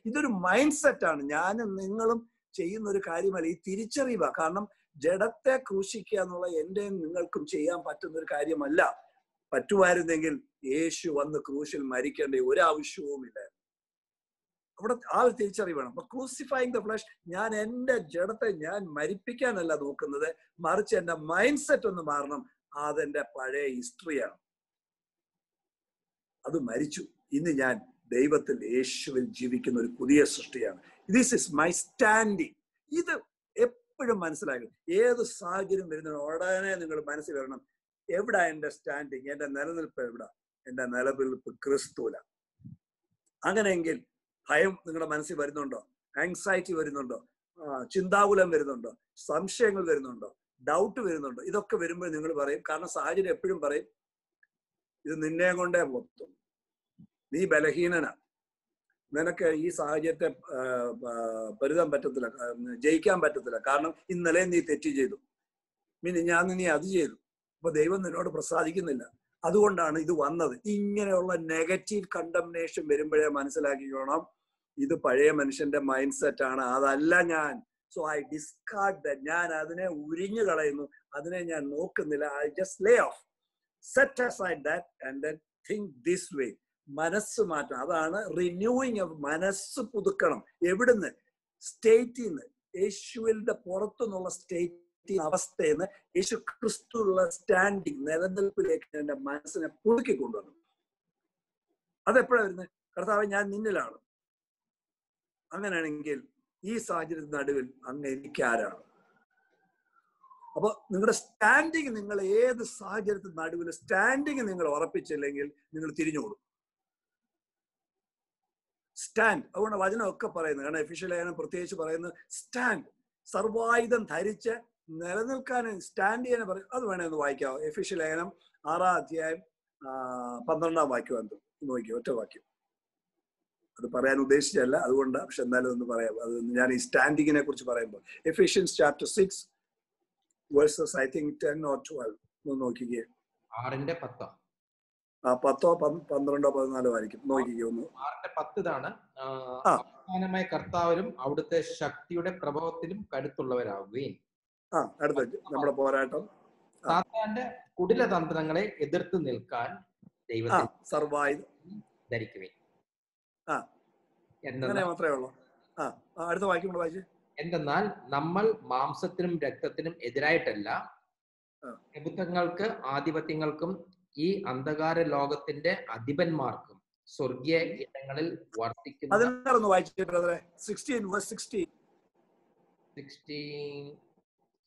ഇതൊരു മൈൻഡ് സെറ്റാണ്. ഞാനും നിങ്ങളും ചെയ്യുന്ന ഒരു കാര്യമല്ല, ഈ തിരിച്ചറിവാ. കാരണം ജഡത്തെ ക്രൂശിക്കുക എന്നുള്ള എന്റെയും നിങ്ങൾക്കും ചെയ്യാൻ പറ്റുന്ന ഒരു കാര്യമല്ല. പറ്റുമായിരുന്നെങ്കിൽ യേശു വന്ന് ക്രൂശിൽ മരിക്കേണ്ട ഒരാവശ്യവുമില്ല. അവിടെ ആ ഒരു തിരിച്ചറിവ് വേണം. അപ്പൊ ക്രൂസിഫൈങ് ദ ഫ്ലഷ്, ഞാൻ എന്റെ ജഡത്തെ ഞാൻ മരിപ്പിക്കാനല്ല നോക്കുന്നത്, മറിച്ച് എന്റെ മൈൻഡ് സെറ്റ് ഒന്ന് മാറണം. അതെന്റെ പഴയ ഹിസ്റ്ററിയാണ്, അത് മരിച്ചു. ഇന്ന് ഞാൻ ദൈവത്തിൽ, യേശുവിൽ ജീവിക്കുന്ന ഒരു പുതിയ സൃഷ്ടിയാണ്. This is my standing. ഇത് എപ്പോഴും മനസ്സിലാക്കും. ഏത് സാഹചര്യം വരുന്ന ഉടനെ നിങ്ങൾ മനസ്സിൽ വരണം, എവിടാ എന്റെ സ്റ്റാൻഡിങ്, എന്റെ നിലനിൽപ്പ് എവിടാ? എന്റെ നിലനിൽപ്പ് ക്രിസ്തുവില. അങ്ങനെയെങ്കിൽ ഭയം നിങ്ങളുടെ മനസ്സിൽ വരുന്നുണ്ടോ? ആങ്സൈറ്റി വരുന്നുണ്ടോ? ചിന്താകുലം വരുന്നുണ്ടോ? സംശയങ്ങൾ വരുന്നുണ്ടോ? ഡൗട്ട് വരുന്നുണ്ടോ? ഇതൊക്കെ വരുമ്പോൾ നിങ്ങൾ പറയും, കാരണം സാഹചര്യം എപ്പോഴും പറയും, ഇത് നിന്നെ കൊണ്ടേ മൊത്തം, നീ ബലഹീനനാ, നിനക്ക് ഈ സാഹചര്യത്തെ പൊരുതാൻ പറ്റത്തില്ല, ജയിക്കാൻ പറ്റത്തില്ല. കാരണം ഇന്നലെ നീ തെറ്റ് ചെയ്തു, ഞാൻ നീ അത് ചെയ്തു, അപ്പൊ ദൈവം നിന്നോട് പ്രസാദിക്കുന്നില്ല, അതുകൊണ്ടാണ് ഇത് വന്നത്. ഇങ്ങനെയുള്ള നെഗറ്റീവ് കണ്ടംനേഷൻ വരുമ്പോഴേ മനസ്സിലാക്കിക്കോണം, ഇത് പഴയ മനുഷ്യന്റെ മൈൻഡ് സെറ്റ് ആണ്, അതല്ല ഞാൻ. So I discard that. ഞാൻ അതിനെ ഉരിഞ്ഞു കളയുന്നു, അതിനെ ഞാൻ നോക്കുന്നില്ല. I just Leh of, set aside that and then think this way. മനസ്സ് മാറ്റണം. അതാണ് റിന്യൂയിങ് ഓഫ്. മനസ്സ് പുതുക്കണം. എവിടുന്ന്? സ്റ്റേറ്റിൽ നിന്ന്, യേശുവിന്റെ പുറത്തുനിന്നുള്ള സ്റ്റേറ്റ് അവസ്ഥയിൽ നിന്ന് യേശു ക്രിസ്തുള്ള സ്റ്റാൻഡിങ്, നിലനിൽപ്പിലേക്ക് എന്റെ മനസ്സിനെ പുതുക്കി കൊണ്ടുവന്നു. അതെപ്പോഴാണ് വരുന്നത്? കർത്താവേ, ഞാൻ നിന്നിലാണ്. അങ്ങനെയാണെങ്കിൽ ഈ സാഹചര്യത്തിന് നടുവിൽ അങ്ങ് എനിക്കാരാണ്? അപ്പൊ നിങ്ങളുടെ സ്റ്റാൻഡിങ്, നിങ്ങൾ ഏത് സാഹചര്യത്തിന് നടുവിൽ സ്റ്റാൻഡിങ് നിങ്ങൾ ഉറപ്പിച്ചില്ലെങ്കിൽ നിങ്ങൾ തിരിഞ്ഞോടും. സ്റ്റാൻഡ്. അതുകൊണ്ട് വചനമൊക്കെ പറയുന്നത്, കാരണം എഫീഷ്യൽ ലേഖനം പ്രത്യേകിച്ച് പറയുന്നത് സ്റ്റാൻഡ്, സർവായുധം ധരിച്ച് നിലനിൽക്കാൻ സ്റ്റാൻഡ് ചെയ്യാൻ പറയും. അത് വേണേ ഒന്ന് വായിക്കാവോ? എഫീഷ്യൽ ലേഖനം 6-ാം അധ്യായം 12-ാം വാക്യം എന്ത് നോക്കിയോ? ഒറ്റ വാക്യം. അത് പറയാൻ ഉദ്ദേശിച്ചല്ല, അതുകൊണ്ട്. പക്ഷെ എന്നാലും ഒന്ന് പറയാം. അത് ഞാൻ ഈ സ്റ്റാൻഡിങ്ങിനെ കുറിച്ച് പറയുമ്പോൾ, Ephesians chapter 6 versus I think 10 or 12 ഒന്ന് നോക്കിക്കേ. 6:10. 10, 12, 14 ആയിരിക്കും. നോക്കിക്കേ ഒന്ന്. 6:10 ഇതാണ്. അവസാനമായ കർത്താവിലും അവിടുത്തെ ശക്തിയുടെ പ്രഭാവത്തിലും കരുത്തുള്ളവരാകുകയും. അടുത്ത നമ്മുടെ പോരാട്ടം, സാത്താന്റെ കുടിലതന്ത്രങ്ങളെ എതിർത്ത് നിൽക്കാൻ ദൈവത്തിൽ സർവായുധം ധരിക്കുകയും. മാത്രമേ ഉള്ളൂ. അടുത്ത വാക്യം കൂടെ വായിച്ചു. എന്തെന്നാൽ നമ്മൾ മാംസത്തിനും രക്തത്തിനും എതിരായിട്ടല്ല, പ്രഭുത്വങ്ങൾക്ക്, ആധിപത്യങ്ങൾക്കും ഈ അന്ധകാര ലോകത്തിന്റെ അധിപന്മാർക്കും സ്വർഗീയ ഇടങ്ങളിൽ വർത്തിക്കുന്ന. 16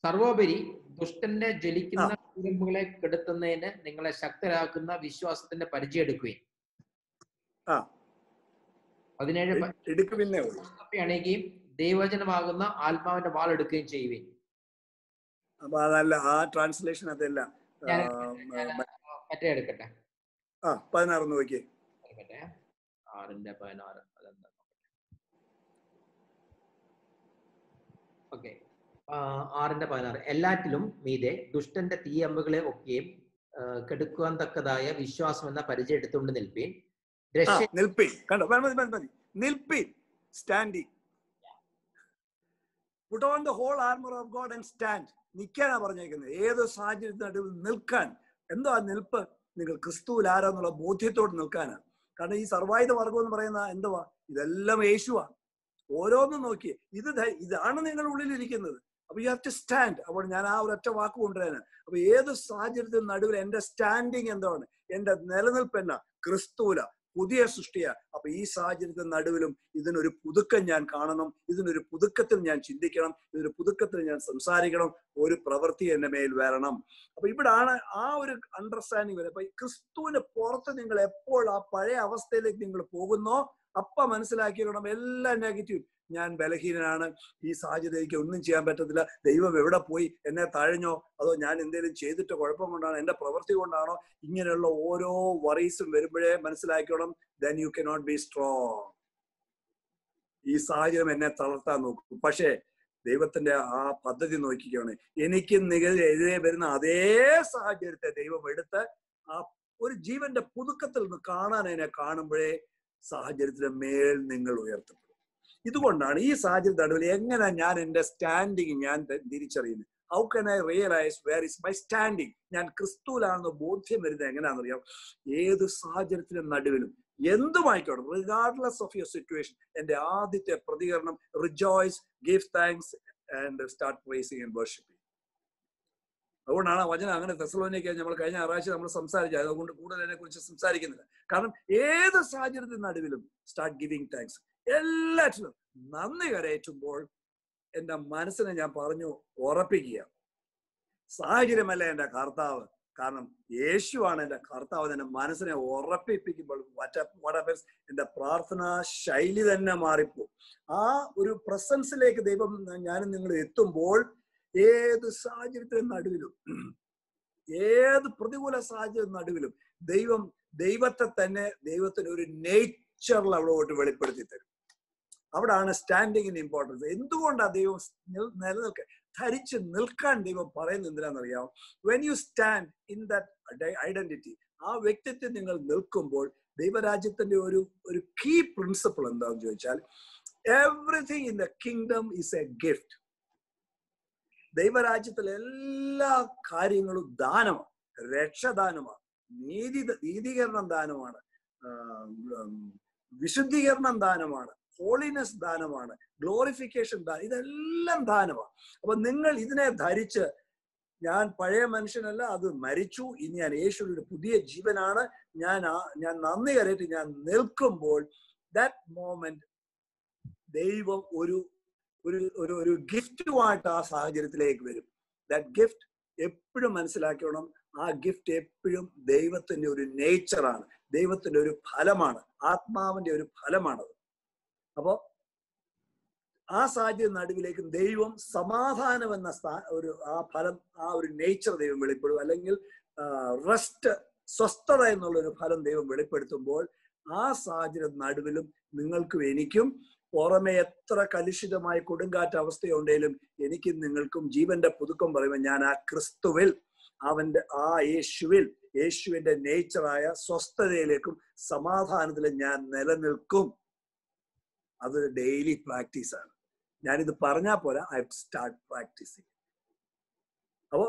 സർവോപരി ദുഷ്ടന്റെ ജ്വലിക്കുന്ന കുരുമ്പുകളെ കെടുത്തുന്നതിന് നിങ്ങളെ ശക്തരാക്കുന്ന വിശ്വാസത്തിന്റെ പരിചയം എടുക്കുകയും. 17 അണയുകയും ദൈവവചനമാകുന്ന ആത്മാവിന്റെ വാൾ എടുക്കുകയും ചെയ്യുകയും. അപ്പൊ അതല്ല, ആ ട്രാൻസ്ലേഷൻ അതല്ല. മറ്റേ എടുക്കട്ടെ. 16 നോക്കിയേ. 6:16. അതെന്താ? ഓക്കെ. 6:16. എല്ലാറ്റിലും മീതെ ദുഷ്ടന്റെ തീയമ്പുകളെ ഒക്കെയും കെടുക്കുവാൻ തക്കതായ വിശ്വാസം എന്ന പരിചയം എടുത്തുകൊണ്ട് നിൽപ്പീൻ. Standing. Put on the whole armor of God and stand. നിൽക്കാനാ പറഞ്ഞേക്കുന്നത്. ഏത് സാഹചര്യത്തിനടുവിൽ നിൽക്കാൻ. എന്തോ ആ നിൽപ്പ്? നിങ്ങൾ ക്രിസ്തുവിൽ ആരാന്നുള്ള ബോധ്യത്തോട് നിൽക്കാനാണ്. കാരണം ഈ സർവായുധ വർഗം എന്ന് പറയുന്ന എന്തുവാ? ഇതെല്ലാം യേശുവാ. ഓരോന്നും നോക്കിയേ, ഇതാണ് നിങ്ങളുടെ ഉള്ളിലിരിക്കുന്നത്. അപ്പൊ യു ഹാവ് ടു സ്റ്റാൻഡ്. അപ്പോൾ ഞാൻ ആ ഒരൊറ്റ വാക്ക് കൊണ്ടുവരാനാണ്. അപ്പൊ ഏത് സാഹചര്യത്തിൽ നടുവിൽ എന്റെ സ്റ്റാൻഡിങ് എന്താണ്? എന്റെ നിലനിൽപ്പ് എന്നാ? ക്രിസ്തുവില. പുതിയ സൃഷ്ടിയാ. അപ്പൊ ഈ സാഹചര്യത്തിന് നടുവിലും ഇതിനൊരു പുതുക്കം ഞാൻ കാണണം, ഇതിനൊരു പുതുക്കത്തിൽ ഞാൻ ചിന്തിക്കണം, ഇതിനൊരു പുതുക്കത്തിൽ ഞാൻ സംസാരിക്കണം, ഒരു പ്രവൃത്തി എന്റെ മേൽ വരണം. അപ്പൊ ഇവിടാണ് ആ ഒരു അണ്ടർസ്റ്റാൻഡിങ് വരെ. അപ്പൊ ക്രിസ്തുവിന് പുറത്ത് നിങ്ങൾ എപ്പോൾ ആ പഴയ അവസ്ഥയിലേക്ക് നിങ്ങൾ പോകുന്നോ അപ്പൊ മനസ്സിലാക്കിക്കണം എല്ലാം നെഗറ്റീവ്. ഞാൻ ബലഹീനനാണ്, ഈ സാഹചര്യം എനിക്ക് ഒന്നും ചെയ്യാൻ പറ്റത്തില്ല, ദൈവം എവിടെ പോയി, എന്നെ തഴഞ്ഞോ, അതോ ഞാൻ എന്തെങ്കിലും ചെയ്തിട്ട് കുഴപ്പം കൊണ്ടാണോ, എന്റെ പ്രവൃത്തി കൊണ്ടാണോ, ഇങ്ങനെയുള്ള ഓരോ വറീസും വരുമ്പോഴേ മനസ്സിലാക്കണം then you cannot be strong. ഈ സാഹചര്യം എന്നെ തളർത്താൻ നോക്കും. പക്ഷേ ദൈവത്തിന്റെ ആ പദ്ധതി നോക്കിക്കാണ്, എനിക്ക് എതിരെ വരുന്ന അതേ സാഹചര്യത്തെ ദൈവം എടുത്ത് ആ ഒരു ജീവന്റെ പുതുക്കത്തിൽ നിന്ന് കാണാൻ അതിനെ കാണുമ്പോഴേ സാഹചര്യത്തിന്റെ മേൽ നിങ്ങൾ ഉയർത്തപ്പെടും. ഇതുകൊണ്ടാണ് ഈ സാഹചര്യത്തിന്റെ നടുവിൽ എങ്ങനെ ഞാൻ എന്റെ സ്റ്റാൻഡിങ് ഞാൻ തിരിച്ചറിയുന്നത്. How can I realise where is my standing? ഞാൻ ക്രിസ്തുവിലാണെന്ന് ബോധ്യം വരുന്നത് എങ്ങനെയാണെന്നറിയാം. ഏത് സാഹചര്യത്തിന്റെ നടുവിലും എന്തുമായിക്കോട്ടെ, റിഗാർഡ്ലെസ് ഓഫ് യുവർ സിറ്റുവേഷൻ, എന്റെ ആദ്യത്തെ പ്രതികരണം rejoice, give thanks and start praising and worshipping. അതുകൊണ്ടാണ് ആ വചനം അങ്ങനെ. തെസ്സലോനിക്ക നമ്മൾ കഴിഞ്ഞ ആഴ്ച നമ്മൾ സംസാരിച്ചത്, അതുകൊണ്ട് കൂടുതൽ അതിനെ കുറിച്ച് സംസാരിക്കുന്നില്ല. കാരണം ഏത് സാഹചര്യത്തിന്റെ നടുവിലും സ്റ്റാർട്ട് ഗിവിങ് താങ്ക്സ്. എല്ലാറ്റിലും നന്ദി കരയറ്റുമ്പോൾ എന്റെ മനസ്സിനെ ഞാൻ പറഞ്ഞു ഉറപ്പിക്കുക, സാഹചര്യമല്ല എന്റെ കർത്താവ്, കാരണം യേശുവാണ് എന്റെ കർത്താവ്. എന്റെ മനസ്സിനെ ഉറപ്പിപ്പിക്കുമ്പോൾ എന്റെ പ്രാർത്ഥനാ ശൈലി തന്നെ മാറിപ്പോകും. ആ ഒരു പ്രസൻസിലേക്ക് ദൈവം ഞാനും നിങ്ങൾ എത്തുമ്പോൾ ഏത് സാഹചര്യത്തിന്റെ നടുവിലും, ഏത് പ്രതികൂല സാഹചര്യ നടുവിലും ദൈവത്തെ തന്നെ, ദൈവത്തിന് ഒരു നേച്ചറിൽ അവിടോട്ട് വെളിപ്പെടുത്തി തരും. അവിടാണ് സ്റ്റാൻഡിങ്ങിന് ഇമ്പോർട്ടൻസ്. എന്തുകൊണ്ടാണ് ദൈവം നിലനിൽക്കുക, ധരിച്ച് നിൽക്കാൻ ദൈവം പറയുന്നത് എന്തിനാണെന്നറിയാം? When you stand in that identity, ആ വ്യക്തിത്വം നിങ്ങൾ നിൽക്കുമ്പോൾ ദൈവരാജ്യത്തിന്റെ ഒരു കീ പ്രിൻസിപ്പിൾ എന്താണെന്ന് ചോദിച്ചാൽ, everything in the kingdom is a gift. ദൈവരാജ്യത്തിലെ എല്ലാ കാര്യങ്ങളും ദാനമാണ്. രക്ഷദാനമാണ്, നീതീകരണം ദാനമാണ്, വിശുദ്ധീകരണം ദാനമാണ്, ഹോളിനെസ് ദാനമാണ്, ഗ്ലോറിഫിക്കേഷൻ ദാനം, ഇതെല്ലാം ദാനമാണ്. അപ്പൊ നിങ്ങൾ ഇതിനെ ധരിച്ച്, ഞാൻ പഴയ മനുഷ്യനല്ല, അത് മരിച്ചു, ഇനി ഞാൻ യേശുവിന്റെ പുതിയ ജീവനാണ്, ഞാൻ നന്ദി കരയിട്ട് ഞാൻ നിൽക്കുമ്പോൾ ദാറ്റ് മോമെന്റ് ദൈവം ഒരു ഗിഫ്റ്റുമായിട്ട് ആ സാഹചര്യത്തിലേക്ക് വരും. ദാറ്റ് ഗിഫ്റ്റ് എപ്പോഴും മനസ്സിലാക്കണം. ആ ഗിഫ്റ്റ് എപ്പോഴും ദൈവത്തിന്റെ ഒരു നേച്ചറാണ്, ദൈവത്തിന്റെ ഒരു ഫലമാണ്, ആത്മാവിന്റെ ഒരു ഫലമാണത്. അപ്പോ ആ സാഹചര്യ നടുവിലേക്ക് ദൈവം സമാധാനം എന്ന ആ ഫലം, ആ ഒരു നേച്ചർ ദൈവം വെളിപ്പെടും. അല്ലെങ്കിൽ റെസ്റ്റ്, സ്വസ്ഥത എന്നുള്ള ഒരു ഫലം ദൈവം വെളിപ്പെടുത്തുമ്പോൾ ആ സാഹചര്യ നടുവിലും നിങ്ങൾക്കും എനിക്കും, പുറമെ എത്ര കലുഷിതമായ കൊടുങ്കാറ്റ് അവസ്ഥയുണ്ടെങ്കിലും എനിക്കും നിങ്ങൾക്കും ജീവന്റെ പുതുക്കം പറയുമ്പോൾ ഞാൻ ആ ക്രിസ്തുവിൽ, അവന്റെ ആ യേശുവിന്റെ നേച്ചറായ സ്വസ്ഥതയിലേക്കും സമാധാനത്തിലും ഞാൻ നിലനിൽക്കും. അത് ഡെയിലി പ്രാക്ടീസ് ആണ്. ഞാനിത് പറഞ്ഞാൽ പോരാ, ഐ സ്റ്റാർട്ട് പ്രാക്ടീസിങ്. അപ്പോ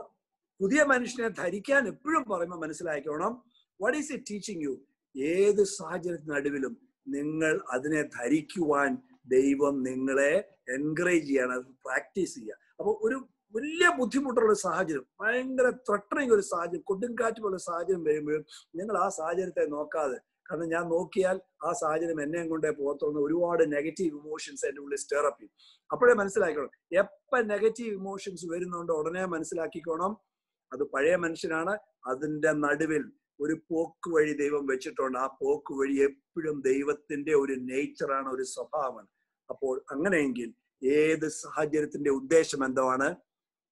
പുതിയ മനുഷ്യനെ ധരിക്കാൻ എപ്പോഴും പറയുമ്പോൾ മനസ്സിലാക്കണം, what is it teaching you? ഏത് സാഹചര്യത്തിന് നടുവിലും നിങ്ങൾ അതിനെ ധരിക്കുവാൻ ദൈവം നിങ്ങളെ എൻകറേജ് ചെയ്യാണ്, അത് പ്രാക്ടീസ് ചെയ്യുക. അപ്പൊ ഒരു വലിയ ബുദ്ധിമുട്ടുള്ള സാഹചര്യം, ഭയങ്കര ത്രട്ടണിങ് ഒരു സാഹചര്യം, കൊടുങ്കാറ്റ് പോലെ സാഹചര്യം വരുമ്പോഴും നിങ്ങൾ ആ സാഹചര്യത്തെ നോക്കാതെ, കാരണം ഞാൻ നോക്കിയാൽ ആ സാഹചര്യം എന്നെയും കൊണ്ടേ പോകത്തുള്ളൂ, ഒരുപാട് നെഗറ്റീവ് ഇമോഷൻസ് എൻ്റെ ഉള്ളിൽ സ്റ്റെയറപ്പ് ചെയ്യും. അപ്പോഴേ മനസ്സിലാക്കണം, എപ്പോൾ നെഗറ്റീവ് ഇമോഷൻസ് വരുന്നുണ്ടോ ഉടനെ മനസ്സിലാക്കിക്കോണം അത് പഴയ മനുഷ്യനാണ്. അതിന്റെ നടുവിൽ ഒരു പോക്ക് വഴി ദൈവം വെച്ചിട്ടുണ്ട്. ആ പോക്ക് വഴി എപ്പോഴും ദൈവത്തിന്റെ ഒരു നേച്ചറാണ്, ഒരു സ്വഭാവമാണ്. അപ്പോൾ അങ്ങനെയെങ്കിൽ ഏത് സാഹചര്യത്തിന്റെ ഉദ്ദേശം എന്താണ്?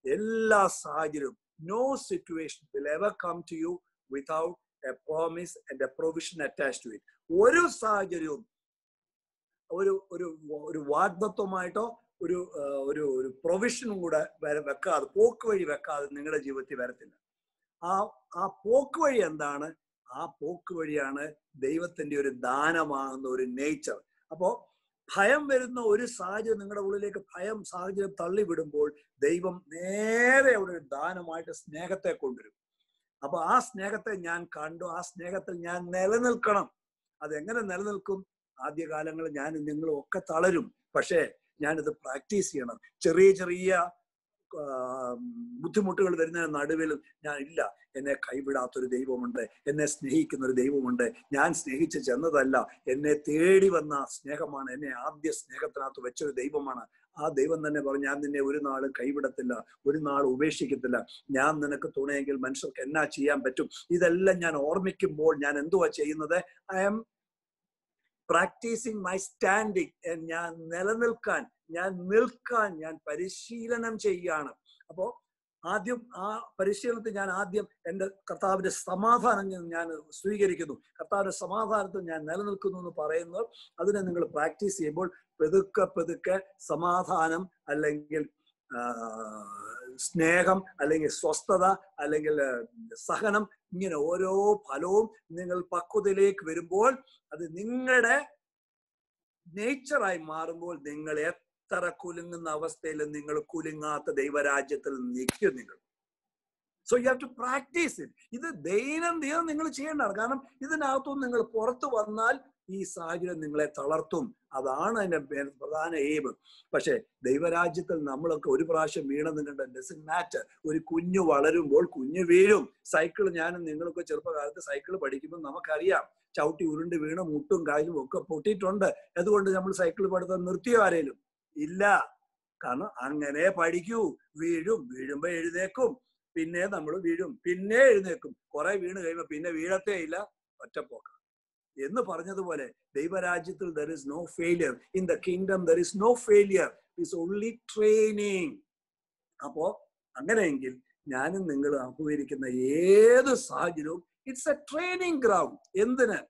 എല്ലാ സാഹചര്യവും, no situation will ever come to you without a promise and a provision attached to it. ഒരു സാഹചര്യവും ഒരു വാഗ്ദത്വമായിട്ടോ ഒരു പ്രൊവിഷനും കൂടെ വെക്കാതെ, പോക്ക് വഴി വെക്കാതെ നിങ്ങളുടെ ജീവിതത്തിൽ വരത്തില്ല. ആ പോക്ക് വഴി എന്താണ്? ആ പോക്ക് വഴിയാണ് ദൈവത്തിന്റെ ഒരു ദാനമാകുന്ന ഒരു നേച്ചർ. അപ്പോ ഭയം വരുന്ന ഒരു സാഹചര്യം നിങ്ങളുടെ ഉള്ളിലേക്ക് സാഹചര്യം തള്ളിവിടുമ്പോൾ ദൈവം നേരെ ഒരു ദാനമായിട്ട് സ്നേഹത്തെ കൊണ്ടുവരും. അപ്പൊ ആ സ്നേഹത്തെ ഞാൻ കണ്ടു, ആ സ്നേഹത്തിൽ ഞാൻ നിലനിൽക്കണം. അതെങ്ങനെ നിലനിൽക്കും? ആദ്യകാലങ്ങളിൽ ഞാനും നിങ്ങളും ഒക്കെ തളരും, പക്ഷേ ഞാനിത് പ്രാക്ടീസ് ചെയ്യണം. ചെറിയ ബുദ്ധിമുട്ടുകൾ വരുന്നതിന് നടുവിലും ഞാൻ ഇല്ല, എന്നെ കൈവിടാത്തൊരു ദൈവമുണ്ട്, എന്നെ സ്നേഹിക്കുന്ന ഒരു ദൈവമുണ്ട്, ഞാൻ സ്നേഹിച്ച് ചെന്നതല്ല, എന്നെ തേടി വന്ന സ്നേഹമാണ്, എന്നെ ആദ്യ സ്നേഹത്തിനകത്ത് വെച്ചൊരു ദൈവമാണ്. ആ ദൈവം തന്നെ പറഞ്ഞു, ഞാൻ നിന്നെ ഒരു നാളും കൈവിടത്തില്ല, ഒരു നാൾ ഉപേക്ഷിക്കത്തില്ല, ഞാൻ നിനക്ക് തുണയെങ്കിൽ മനുഷ്യർക്ക് എന്നാ ചെയ്യാൻ പറ്റും. ഇതെല്ലാം ഞാൻ ഓർമ്മിക്കുമ്പോൾ ഞാൻ എന്തുവാ ചെയ്യുന്നത്? I am practising my standing. ഞാൻ നിലനിൽക്കാൻ, ഞാൻ നിൽക്കാൻ ഞാൻ പരിശീലനം ചെയ്യുകയാണ്. അപ്പോ ആദ്യം ആ പരിശീലനത്തിൽ ഞാൻ ആദ്യം എൻ്റെ കർത്താവിന്റെ സമാധാനം ഞാൻ സ്വീകരിക്കുന്നു, കർത്താവിന്റെ സമാധാനത്തിൽ ഞാൻ നിലനിൽക്കുന്നു എന്ന് പറയുന്നത്. അതിനെ നിങ്ങൾ പ്രാക്ടീസ് ചെയ്യുമ്പോൾ പെതുക്കെ പെതുക്കെ സമാധാനം അല്ലെങ്കിൽ സ്നേഹം അല്ലെങ്കിൽ സ്വസ്ഥത അല്ലെങ്കിൽ സഹനം, ഇങ്ങനെ ഓരോ ഫലവും നിങ്ങൾ പക്വതയിലേക്ക് വരുമ്പോൾ അത് നിങ്ങളുടെ നേച്ചറായി മാറുമ്പോൾ നിങ്ങൾ എത്ര കുലുങ്ങുന്ന അവസ്ഥയിലും നിങ്ങൾ കുലുങ്ങാത്ത ദൈവരാജ്യത്തിൽ നിൽക്കും നിങ്ങൾ. So you have to practise it. ഇത് ദൈനംദിനം നിങ്ങൾ ചെയ്യേണ്ടതാണ്. കാരണം ഇതിനകത്തും നിങ്ങൾ പുറത്തു വന്നാൽ ഈ സാഹചര്യം നിങ്ങളെ തളർത്തും. അതാണ് അതിന്റെ പ്രധാന എയിം. പക്ഷെ ദൈവരാജ്യത്തിൽ നമ്മളൊക്കെ ഒരു പ്രാവശ്യം വീണെന്നുണ്ട്, ഡസന്റ് മാറ്റർ. ഒരു കുഞ്ഞു വളരുമ്പോൾ കുഞ്ഞു വീഴും. സൈക്കിൾ, ഞാനും നിങ്ങളൊക്കെ ചെറുപ്പകാലത്ത് സൈക്കിൾ പഠിക്കുമ്പോൾ നമുക്കറിയാം, ചവിട്ടി ഉരുണ്ട് വീണ് മുട്ടും കാലും ഒക്കെ പൊട്ടിയിട്ടുണ്ട്. അതുകൊണ്ട് നമ്മൾ സൈക്കിൾ പഠിത്തം നിർത്തിയോ ആരേലും? ഇല്ല. കാരണം അങ്ങനെ പഠിക്കൂ. വീഴും, വീഴുമ്പോ എഴുന്നേക്കും, പിന്നെ നമ്മൾ വീഴും, പിന്നെ എഴുന്നേക്കും. കുറെ വീണ് കഴിയുമ്പോ പിന്നെ വീഴത്തേ ഇല്ല, ഒറ്റപ്പോക്ക. എന്ന് പറഞ്ഞതുപോലെ ദൈവരാജ്യത്തിൽ there is no failure. In the kingdom there is no failure. It's only training. അപ്പോ അങ്ങനെയെങ്കിൽ ഞാനും നിങ്ങൾ അഭിമുഖീകരിക്കുന്ന ഏത് സാഹചര്യവും ഇറ്റ്സ് എ ട്രെയിനിങ് ഗ്രൗണ്ട്. എന്തിന്?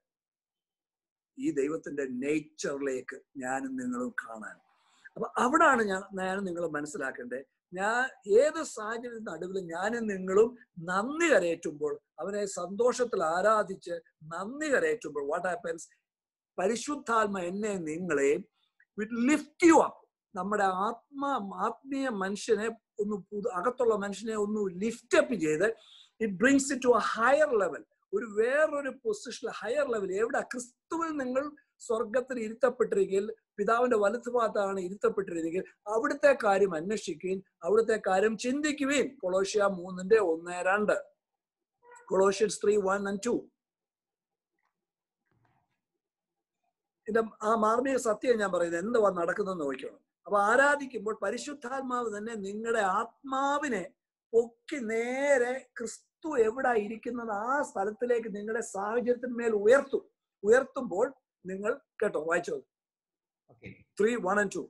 ഈ ദൈവത്തിന്റെ നേച്ചറിലേക്ക് ഞാനും നിങ്ങളും കാണാൻ. അപ്പൊ അവിടാണ് ഞാനും നിങ്ങൾ മനസ്സിലാക്കേണ്ടത്. ഞാൻ ഏത് സാഹചര്യത്തിന് നടുവിലും ഞാനും നിങ്ങളും നന്ദി കരയേറ്റുമ്പോൾ, അവനെ സന്തോഷത്തിൽ ആരാധിച്ച് നന്ദി കരയേറ്റുമ്പോൾ വാട്ട് ഹാപ്പൻസ്? പരിശുദ്ധാത്മ എന്നെ നിങ്ങളെ ലിഫ്റ്റ് യു അപ്പ്. നമ്മുടെ ആത്മീയ മനുഷ്യനെ ഒന്ന് അകത്തുള്ള മനുഷ്യനെ ഒന്ന് ലിഫ്റ്റ് അപ്പ് ചെയ്ത് it brings it to a higher level. ഒരു വേറൊരു പൊസിഷൻ, ഹയർ ലെവൽ. എവിടെ? ക്രിസ്തുവിൽ നിങ്ങൾ സ്വർഗത്തിൽ ഇരുത്തപ്പെട്ടിരിക്കുകയിൽ, പിതാവിന്റെ വലത്തുഭാഗത്താണ് ഇരുത്തപ്പെട്ടിരിക്കുകയിൽ അവിടുത്തെ കാര്യം അന്വേഷിക്കുകയും അവിടുത്തെ കാര്യം ചിന്തിക്കുകയും. കൊളോഷ്യ 3:1-2, കൊളോഷ്യൻസ് 3:1-2. ഇതിന്റെ ആ മാർമിക സത്യം ഞാൻ പറയുന്നത് എന്തുവാ നടക്കുന്നതെന്ന് നോക്കണം. അപ്പൊ ആരാധിക്കുമ്പോൾ പരിശുദ്ധാത്മാവ് തന്നെ നിങ്ങളുടെ ആത്മാവിനെ പൊക്കി നേരെ ക്രിസ്തു എവിടെ ഇരിക്കുന്നത് ആ സ്ഥലത്തിലേക്ക് നിങ്ങളുടെ സാഹചര്യത്തിന്മേൽ ഉയർത്തുമ്പോൾ നിങ്ങൾ കേട്ടോ, വായിച്ചോ. 3:1-2.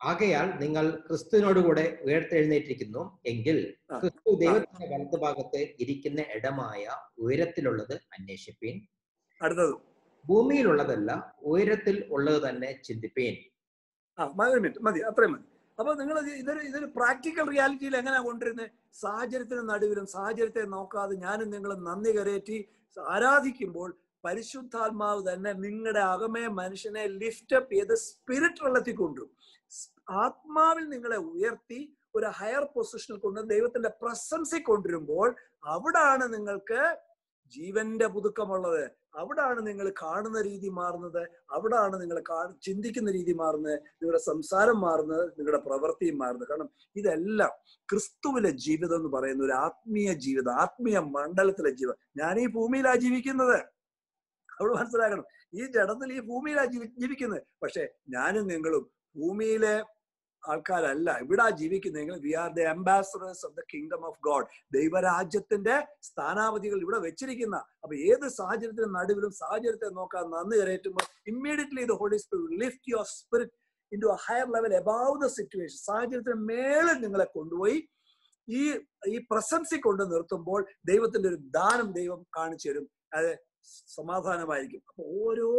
ആകയാൽ നിങ്ങൾ ക്രിസ്തുവിനോടുകൂടെ ഉയർത്തെഴുന്നേറ്റിരിക്കുന്നു എങ്കിൽ ക്രിസ്തു ദൈവത്തിന്റെ വലതുഭാഗത്ത് ഇരിക്കുന്ന ഇടമായ ഉയരത്തിലുള്ളത് അന്വേഷിപ്പീൻ. അടുത്തത്, ഭൂമിയിലുള്ളതല്ല ഉയരത്തിൽ ഉള്ളത് തന്നെ ചിന്തിപ്പീൻ. മതി, അത്രയും മതി. അപ്പൊ നിങ്ങൾ ഇതൊരു പ്രാക്ടിക്കൽ റിയാലിറ്റിയിൽ എങ്ങനെയാ കൊണ്ടുവരുന്നത്? സാഹചര്യത്തിന് നടുവിലും സാഹചര്യത്തെ നോക്കാതെ ഞാനും നിങ്ങളും നന്ദി കരയേറ്റി ആരാധിക്കുമ്പോൾ പരിശുദ്ധാത്മാവ് തന്നെ നിങ്ങളുടെ അകമേ മനുഷ്യനെ ലിഫ്റ്റ് അപ്പ് ചെയ്ത് സ്പിരിറ്റ് കൊണ്ടുവരും. ആത്മാവിൽ നിങ്ങളെ ഉയർത്തി ഒരു ഹയർ പൊസിഷനിൽ കൊണ്ട് ദൈവത്തിന്റെ പ്രസൻസിൽ കൊണ്ടുവരുമ്പോൾ അവിടാണ് നിങ്ങൾക്ക് ജീവന്റെ പുതുക്കമുള്ളത്. അവിടാണ് നിങ്ങൾ കാണുന്ന രീതി മാറുന്നത്, അവിടാണ് നിങ്ങൾ ചിന്തിക്കുന്ന രീതി മാറുന്നത്, നിങ്ങളുടെ സംസാരം മാറുന്നത്, നിങ്ങളുടെ പ്രവൃത്തിയും മാറുന്നത്. കാരണം ഇതെല്ലാം ക്രിസ്തുവിലെ ജീവിതം എന്ന് പറയുന്ന ഒരു ആത്മീയ ജീവിതം, ആത്മീയ മണ്ഡലത്തിലെ ജീവിതം. ഞാൻ ഈ ഭൂമിയിലാണ് ജീവിക്കുന്നത്, അവിടെ മനസ്സിലാക്കണം. ഈ ജഡത്തിൽ ഈ ഭൂമിയിലാണ് ജീവിക്കുന്നത്. പക്ഷെ ഞാനും നിങ്ങളും ഭൂമിയിലെ ആൾക്കാരല്ല, ഇവിടെ ജീവിക്കുന്നെങ്കിൽ we are the ambassadors of the kingdom of God. ദൈവരാജ്യത്തിന്റെ സ്ഥാനാപതികൾ ഇവിടെ വെച്ചിരിക്കുന്ന. അപ്പൊ ഏത് സാഹചര്യത്തിനും നടുവിലും സാഹചര്യത്തെ നോക്കാൻ നന്ദി കരയേറ്റുമ്പോൾ immediately the Holy Spirit lift your spirit into a higher level above the situation. സാഹചര്യത്തിന് മേലെ നിങ്ങളെ കൊണ്ടുപോയി ഈ പ്രസൻസിൽ കൊണ്ട് നിർത്തുമ്പോൾ ദൈവത്തിന്റെ ഒരു ദാനം ദൈവം കാണിച്ചു തരും. അത് സമാധാനമായിരിക്കും. അപ്പൊ ഓരോ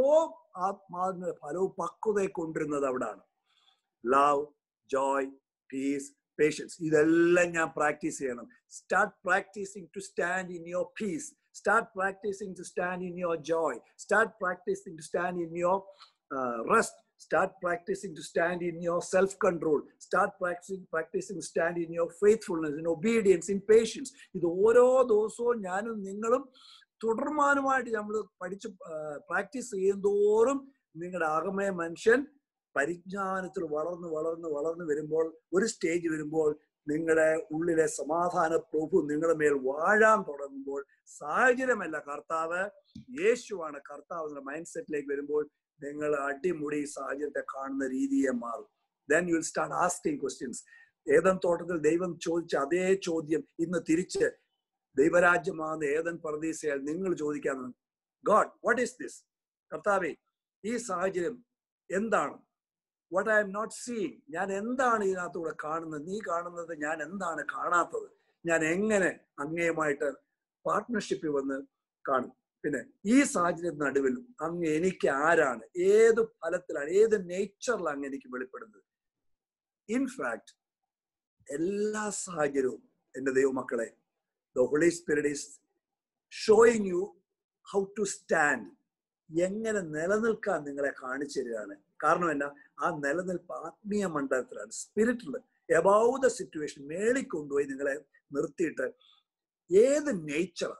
ആത്മാവിന്റെ ഫലവും പക്വതയെ കൊണ്ടിരുന്നത് അവിടാണ്. ലവ്, ജോയ്, പീസ്, പേഷ്യൻസ്, ഇതെല്ലാം ഞാൻ പ്രാക്ടീസ് ചെയ്യണം. Start practising to stand in your peace. Start practising to stand in your joy. Start practising to stand in your rest. Start practicing to stand in your self-control. Start practicing to stand in your faithfulness, in obedience, in patience. ഇത് ഓരോ ദിവസവും ഞാനും നിങ്ങളും തുടർമാനമായിട്ട് നമ്മൾ പഠിച്ച് practice ചെയ്യുന്തോറും നിങ്ങളുടെ ആകമയ മനുഷ്യൻ പരിജ്ഞാനത്തിൽ വളർന്ന് വളർന്ന് വളർന്ന് വരുമ്പോൾ ഒരു സ്റ്റേജ് വരുമ്പോൾ നിങ്ങളുടെ ഉള്ളിലെ സമാധാന പ്രഭു നിങ്ങളുടെ മേൽ വാഴാൻ തുടങ്ങുമ്പോൾ, സാഹചര്യമല്ല കർത്താവ്, യേശുവാണ് കർത്താവ് എന്ന മൈൻഡ് സെറ്റിലേക്ക് വരുമ്പോൾ നിങ്ങൾ അടിമുടി സാഹചര്യത്തെ കാണുന്ന രീതിയെ മാറും. Then you will start asking questions. Eden തോട്ടത്തിൽ ദൈവം ചോദിച്ച അതേ ചോദ്യം ഇന്ന് തിരിച്ച് ദൈവരാജ്യമാകുന്ന ഏദൻ പർദീസയാൽ നിങ്ങൾ ചോദിക്കാൻ, ഗോഡ് വാട്ട് ഈസ് ദിസ്? കർത്താവേ, ഈ സാഹചര്യം എന്താണ്? What I am not seeing, ഞാൻ എന്താണ് ഇതിനകത്തൂടെ കാണുന്നത്? നീ കാണുന്നത് ഞാൻ എന്താണ് കാണാത്തത്? ഞാൻ എങ്ങനെ അങ്ങയുമായിട്ട് പാർട്ട്ണർഷിപ്പിൽ വന്ന് കാണും? പിന്നെ ഈ സാഹചര്യത്തിന് നടുവിൽ അങ്ങ് എനിക്ക് ആരാണ്? ഏത് ഫലത്തിലാണ്, ഏത് നേച്ചറിലാണ് അങ്ങ് എനിക്ക് വെളിപ്പെടുന്നത്? ഇൻഫാക്ട് എല്ലാ സാഹചര്യവും എൻ്റെ ദൈവമക്കളെ, the Holy Spirit is showing you how to stand, എങ്ങനെ നിലനിൽക്കാൻ നിങ്ങളെ കാണിച്ചു തരികയാണ്. കാരണം എന്നാ, ആ നിലനിൽപ്പ് ആത്മീയ മണ്ഡലത്തിലാണ്, സ്പിരിറ്റിൽ എബൌവ് ദ സിറ്റുവേഷൻ മേളിൽ കൊണ്ടുപോയി നിങ്ങളെ നിർത്തിയിട്ട് ഏത് nature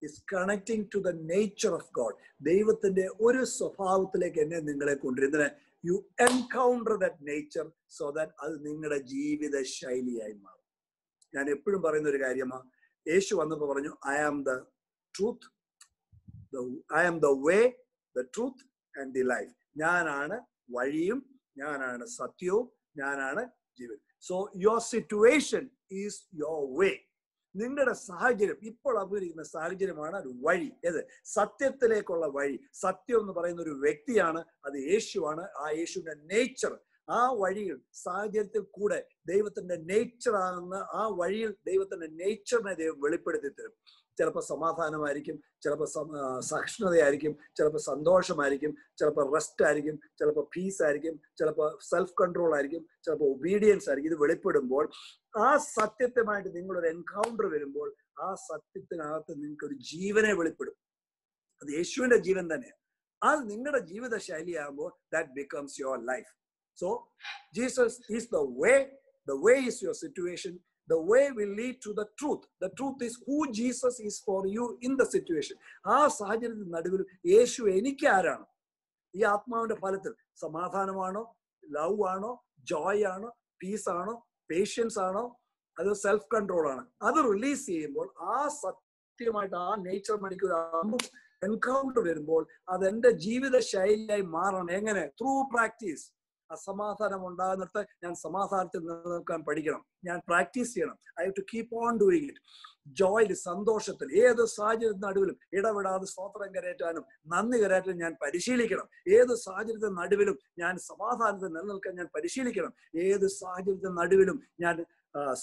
is connecting to the nature of God, ദൈവത്തിന്റെ ഒരു സ്വഭാവത്തിലേക്ക് എന്നെ നിങ്ങളെ കൊണ്ടുവരുന്നതിന് you encounter that nature so that അത് നിങ്ങളുടെ ജീവിത ശൈലിയായി മാറും. ഞാൻ എപ്പോഴും പറയുന്ന ഒരു കാര്യമാണ്, യേശു വന്നപ്പോൾ പറഞ്ഞു, I am the truth, I am the way, the truth and the life. ഞാനാണ് വഴിയും, ഞാനാണ് സത്യവും, ഞാനാണ് ജീവൻ. So your situation is your way. നിങ്ങളുടെ സാഹചര്യം, ഇപ്പോൾ അഭിനയിക്കുന്ന സാഹചര്യമാണ് ഒരു വഴി. ഏത്? സത്യത്തിലേക്കുള്ള വഴി. സത്യം എന്ന് പറയുന്ന ഒരു വ്യക്തിയാണ്, അത് യേശുവാണ്. ആ യേശുവിന്റെ നേച്ചർ, ആ വഴിയിൽ സാഹചര്യത്തിൽ കൂടെ ദൈവത്തിന്റെ നേച്ചർ ആകുന്ന ആ വഴിയിൽ ദൈവത്തിന്റെ നേച്ചറിനെ ദൈവം വെളിപ്പെടുത്തി തരും. ചിലപ്പോൾ സമാധാനമായിരിക്കും, ചിലപ്പോൾ സഹിഷ്ണുതയായിരിക്കും, ചിലപ്പോൾ സന്തോഷമായിരിക്കും, ചിലപ്പോൾ റെസ്റ്റ് ആയിരിക്കും, ചിലപ്പോൾ പീസ് ആയിരിക്കും, ചിലപ്പോൾ സെൽഫ് കൺട്രോൾ ആയിരിക്കും, ചിലപ്പോൾ ഒബീഡിയൻസ് ആയിരിക്കും. ഇത് വെളിപ്പെടുമ്പോൾ ആ സത്യത്തുമായിട്ട് നിങ്ങളൊരു എൻകൗണ്ടർ വരുമ്പോൾ ആ സത്യത്തിനകത്ത് നിങ്ങൾക്ക് ഒരു ജീവനെ വെളിപ്പെടും. അത് യേശുവിന്റെ ജീവൻ തന്നെയാണ്. അത് നിങ്ങളുടെ ജീവിത ശൈലിയാകുമ്പോൾ that becomes your life. So Jesus is the way is your situation. The way will lead to the truth. The truth is who Jesus is for you in the situation. ആ സാഹചര്യത്തിന് നടുവിൽ യേശു എനിക്ക് ആരാണ്? ഈ ആത്മാവിന്റെ ഫലത്തിൽ സമാധാനമാണോ, ലവ് ആണോ, ജോയ് ആണോ, പീസ് ആണോ, പേഷ്യൻസ് ആണോ, അത് സെൽഫ് കൺട്രോൾ ആണ്? അത് റിലീസ് ചെയ്യുമ്പോൾ ആ സത്യമായിട്ട് ആ നേച്ചർ മണിക്കൂർ എൻകൗണ്ടർ വരുമ്പോൾ അത് എന്റെ ജീവിത ശൈലിയായി മാറണം. എങ്ങനെ? Through practice. അസമാധാനം ഉണ്ടാകുന്നിടത്ത് ഞാൻ സമാധാനത്തിൽ നിലനിൽക്കാൻ പഠിക്കണം. ഞാൻ പ്രാക്ടീസ് ചെയ്യണം. I have to keep on doing it. ജോയിൽ, സന്തോഷത്തിൽ, ഏത് സാഹചര്യത്തിന് നടുവിലും ഇടപെടാതെ സ്തോത്രം കരയറ്റാനും നന്ദി കരയറ്റാനും ഞാൻ പരിശീലിക്കണം. ഏത് സാഹചര്യത്തിന് നടുവിലും ഞാൻ സമാധാനത്തിൽ നിലനിൽക്കാൻ ഞാൻ പരിശീലിക്കണം. ഏത് സാഹചര്യത്തിന് നടുവിലും ഞാൻ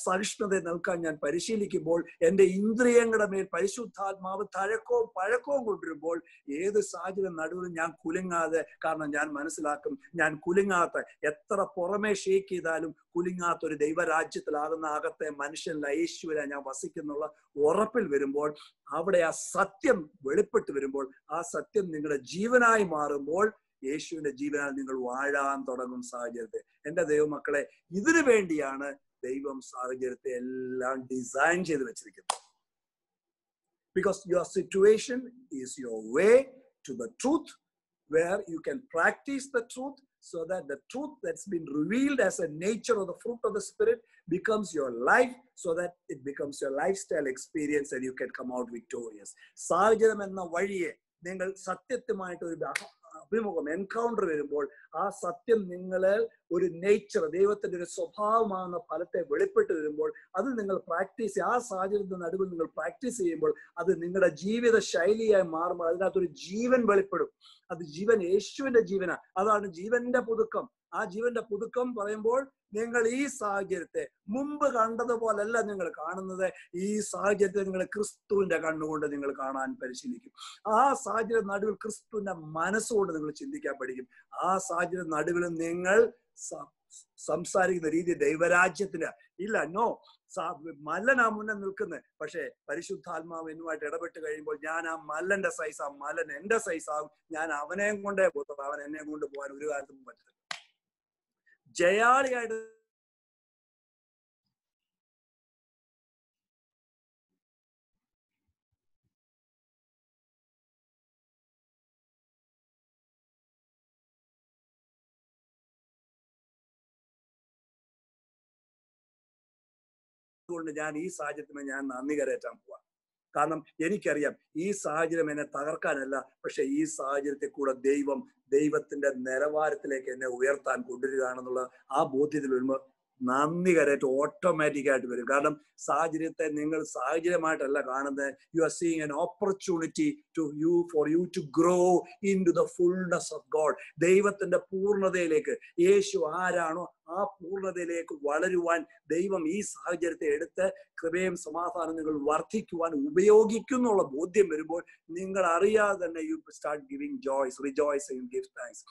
സഹിഷ്ണുത നിൽക്കാൻ ഞാൻ പരിശീലിക്കുമ്പോൾ എൻ്റെ ഇന്ദ്രിയങ്ങളുടെ മേൽ പരിശുദ്ധാത്മാവ് തഴക്കവും പഴക്കവും കൊണ്ടുവരുമ്പോൾ ഏത് സാഹചര്യം നടുവിലും ഞാൻ കുലുങ്ങാതെ, കാരണം ഞാൻ മനസ്സിലാക്കും, ഞാൻ കുലുങ്ങാത്ത, എത്ര പുറമെ ഷേക്ക് ചെയ്താലും കുലുങ്ങാത്ത ഒരു ദൈവരാജ്യത്തിലാകുന്ന അകത്തെ മനുഷ്യനിലെ യേശുവിനെ ഞാൻ വസിക്കുന്നുള്ള ഉറപ്പിൽ വരുമ്പോൾ, അവിടെ ആ സത്യം വെളിപ്പെട്ട് വരുമ്പോൾ, ആ സത്യം നിങ്ങളുടെ ജീവനായി മാറുമ്പോൾ യേശുവിന്റെ ജീവനാൽ നിങ്ങൾ വാഴാൻ തുടങ്ങും സാഹചര്യത്തെ. എൻ്റെ ദൈവമക്കളെ, ഇതിനു വേണ്ടിയാണ് ദൈവം സാഹചര്യത്തെ എല്ലാം ഡിസൈൻ ചെയ്ത് വെച്ചിരിക്കുന്നത്. Because your situation is your way to the truth, where you can practice the truth, so that the truth that's been revealed as a nature of the fruit of the Spirit becomes your life, so that it becomes your lifestyle experience and you can come out victorious. സാഹചര്യം എന്ന വഴിയെ നിങ്ങൾ സത്യത്തുമായിട്ട് ഒരു അഭിമുഖം, encounter വരുമ്പോൾ ആ സത്യം നിങ്ങളിൽ ഒരു നേച്ചർ, ദൈവത്തിന്റെ ഒരു സ്വഭാവമാകുന്ന ഫലത്തെ വെളിപ്പെട്ട് വരുമ്പോൾ അത് നിങ്ങൾ പ്രാക്ടീസ് ചെയ്യുക. ആ സാഹചര്യത്തിന്റെ നടുവിൽ നിങ്ങൾ പ്രാക്ടീസ് ചെയ്യുമ്പോൾ അത് നിങ്ങളുടെ ജീവിത ശൈലിയായി മാറുമ്പോൾ അതിനകത്തൊരു ജീവൻ വെളിപ്പെടും. അത് ജീവൻ, യേശുവിന്റെ ജീവനാണ്. അതാണ് ജീവന്റെ പുതുക്കം. ആ ജീവന്റെ പുതുക്കം പറയുമ്പോൾ നിങ്ങൾ ഈ സാഹചര്യത്തെ മുമ്പ് കണ്ടതുപോലല്ല നിങ്ങൾ കാണുന്നത്. ഈ സാഹചര്യത്തെ നിങ്ങൾ ക്രിസ്തുവിന്റെ കണ്ണുകൊണ്ട് നിങ്ങൾ കാണാൻ പരിശീലിക്കും. ആ സാഹചര്യ നടുവിൽ ക്രിസ്തുവിന്റെ മനസ്സുകൊണ്ട് നിങ്ങൾ ചിന്തിക്കാൻ പഠിക്കും. ആ സാഹചര്യ നടുവിൽ നിങ്ങൾ സംസാരിക്കുന്ന രീതി ദൈവരാജ്യത്തിന് ഇല്ല. നോ, മല്ലനാ മുന്നേ നിൽക്കുന്നത്. പക്ഷെ പരിശുദ്ധാത്മാവ് എന്നുമായിട്ട് ഇടപെട്ട് കഴിയുമ്പോൾ ഞാൻ ആ മല്ലന്റെ സൈസ്, ആ മല്ലൻ എന്റെ സൈസ് ആകും. ഞാൻ അവനെയും കൊണ്ടേ പോകത്തുള്ളൂ. അവൻ എന്നെ കൊണ്ട് പോകാൻ ഒരു കാലത്തും പറ്റില്ല. ജയാളിയായിട്ട് കൊണ്ട് ഞാൻ ഈ സാഹചര്യത്തിന് ഞാൻ നന്ദി കരയറ്റാൻ പോവാം. കാരണം എനിക്കറിയാം ഈ സാഹചര്യം എന്നെ തകർക്കാനല്ല, പക്ഷെ ഈ സാഹചര്യത്തിൽ കൂടെ ദൈവത്തിന്റെ നിലവാരത്തിലേക്ക് എന്നെ ഉയർത്താൻ കൊണ്ടുവരികയാണെന്നുള്ള ആ ബോധ്യത്തിൽ വരുമ്പോൾ നന്ദി കരയറ്റ് ഓട്ടോമാറ്റിക് ആയിട്ട് വരും. കാരണം സാഹചര്യത്തെ നിങ്ങൾ സാഹചര്യമായിട്ടല്ല കാണുന്നത്. You are seeing an opportunity for you to grow into the fullness of God. ദൈവത്തിന്റെ പൂർണ്ണതയിലേക്ക്, യേശു ആരാണോ ആ പൂർണ്ണതയിലേക്ക് വളരുവാൻ ദൈവം ഈ സാഹചര്യത്തെ എടുത്ത് കൃപയും സമാധാനം നിങ്ങൾ വർദ്ധിക്കുവാൻ ഉപയോഗിക്കുന്നുള്ള ബോധ്യം വരുമ്പോൾ നിങ്ങൾ അറിയാതെ തന്നെ you start giving joys, rejoicing, give thanks.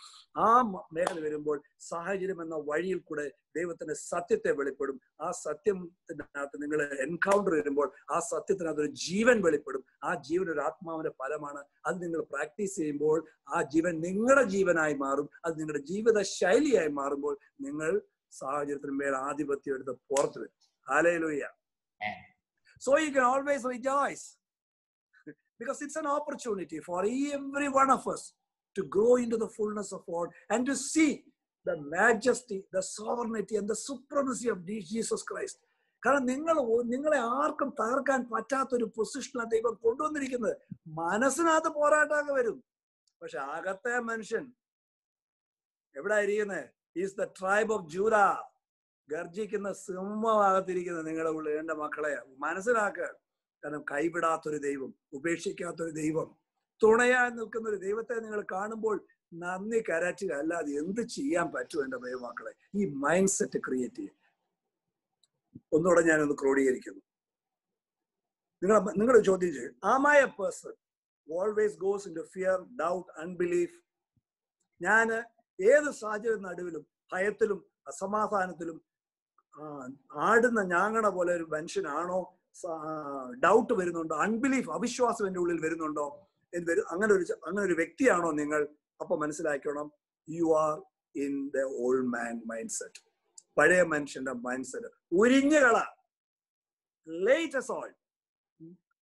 ആ മേഖല വരുമ്പോൾ സാഹചര്യം എന്ന വഴിയിൽ കൂടെ ദൈവത്തിന്റെ സത്യത്തെ വെളിപ്പെടും. ആ സത്യത്തിനകത്ത് നിങ്ങൾ എൻകൗണ്ടർ വരുമ്പോൾ ആ സത്യത്തിനകത്ത് ഒരു ജീവൻ വെളിപ്പെടും. ആ ജീവൻ ഒരു ആത്മാവിന്റെ ഫലമാണ്. അത് നിങ്ങൾ പ്രാക്ടീസ് ചെയ്യുമ്പോൾ ആ ജീവൻ നിങ്ങളുടെ ജീവനായി മാറും. അത് നിങ്ങളുടെ ജീവിത ശൈലിയായി മാറുമ്പോൾ നിങ്ങൾ സാഹചര്യത്തിന് മേൽ ആധിപത്യം എടുത്ത് പുറത്തു വരും. Hallelujah. So you can always rejoice because it's an opportunity for every one of us to grow into the fullness of God and to see the majesty, the sovereignty and the supremacy of Jesus Christ. കാരണം നിങ്ങളെ ആർക്കും തകർക്കാൻ പറ്റാത്തൊരു പൊസിഷനാണ് ദൈവം കൊണ്ടുവന്നിരിക്കുന്നത്. മനസ്സിനകത്ത് പോരാട്ടമൊക്കെ വരും, പക്ഷെ അകത്തെ മനുഷ്യൻ എവിടെ ഇരിക്കുന്നത്? Is the tribe of Judah. ഗർജിക്കുന്ന സിംഹമാകത്തിരിക്കുന്നത് നിങ്ങളുടെ ഉള്ളിൽ. എന്റെ മക്കളെ മനസ്സിലാക്കുക. കാരണം കൈവിടാത്തൊരു ദൈവം, ഉപേക്ഷിക്കാത്തൊരു ദൈവം, തുണയായി നിൽക്കുന്ന ഒരു ദൈവത്തെ നിങ്ങൾ കാണുമ്പോൾ നന്ദി കരറ്റുക, അല്ലാതെ എന്ത് ചെയ്യാൻ പറ്റും? എന്റെ ദൈവമക്കളെ, ഈ മൈൻഡ് സെറ്റ് ക്രിയേറ്റ് ചെയ്യുക. ഒന്നുകൂടെ ഞാനൊന്ന് ക്രോഡീകരിക്കുന്നു. നിങ്ങൾ ചോദ്യം ചെയ്യും, am I a person who always goes into fear, doubt, unbelief? ഞാൻ ഏത് സാഹചര്യ നടുവിലും ഭയത്തിലും അസമാധാനത്തിലും ആടുന്ന ഞാങ്ങണ പോലെ ഒരു മനുഷ്യനാണോ? ഡൗട്ട് വരുന്നുണ്ടോ? അൺബിലീഫ്, അവിശ്വാസം എൻ്റെ ഉള്ളിൽ വരുന്നുണ്ടോ? അങ്ങനെ ഒരു വ്യക്തിയാണോ നിങ്ങൾ? അപ്പൊ മനസ്സിലാക്കണം, you are in the old man mindset. പഴയ മനുഷ്യന്റെ മൈൻഡ് സെറ്റ് ഉരിഞ്ഞുകള. Let us all.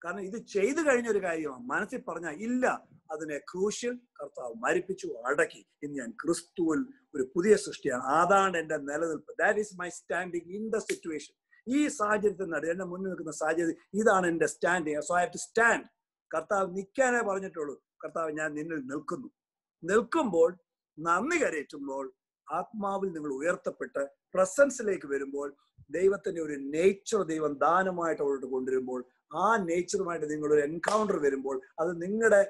കാരണം ഇത് ചെയ്തു കഴിഞ്ഞൊരു കാര്യമാണ്. മനസ്സിൽ പറഞ്ഞാൽ ഇല്ല, അതിനെ ക്രൂഷ്യൽ കർത്താവ് മരിപ്പിച്ചു, അടക്കി. ഇന്ന് ഞാൻ ക്രിസ്തുവിൽ ഒരു പുതിയ സൃഷ്ടിയാണ്. അതാണ് എന്റെ നിലനിൽപ്പ്. That is my standing in the situation. ഈ സാഹചര്യത്തിൽ നടുവിൽ എന്നെ മുന്നിൽ നിൽക്കുന്ന സാഹചര്യം ഇതാണ് എന്റെ standing. So I have to stand. കർത്താവ് നിൽക്കാനേ പറഞ്ഞിട്ടുള്ളൂ. കർത്താവ് ഞാൻ നിന്നിൽ നിൽക്കുന്നു. നിൽക്കുമ്പോൾ നന്ദി കരയറ്റുമ്പോൾ ആത്മാവിൽ നിങ്ങൾ ഉയർത്തപ്പെട്ട് പ്രസൻസിലേക്ക് വരുമ്പോൾ ദൈവത്തിന്റെ ഒരു നേച്ചർ ദൈവം ദാനമായിട്ട് അവരോട് കൊണ്ടുവരുമ്പോൾ ആ നേച്ചറുമായിട്ട് നിങ്ങളൊരു എൻകൗണ്ടർ വരുമ്പോൾ അത് നിങ്ങളുടെ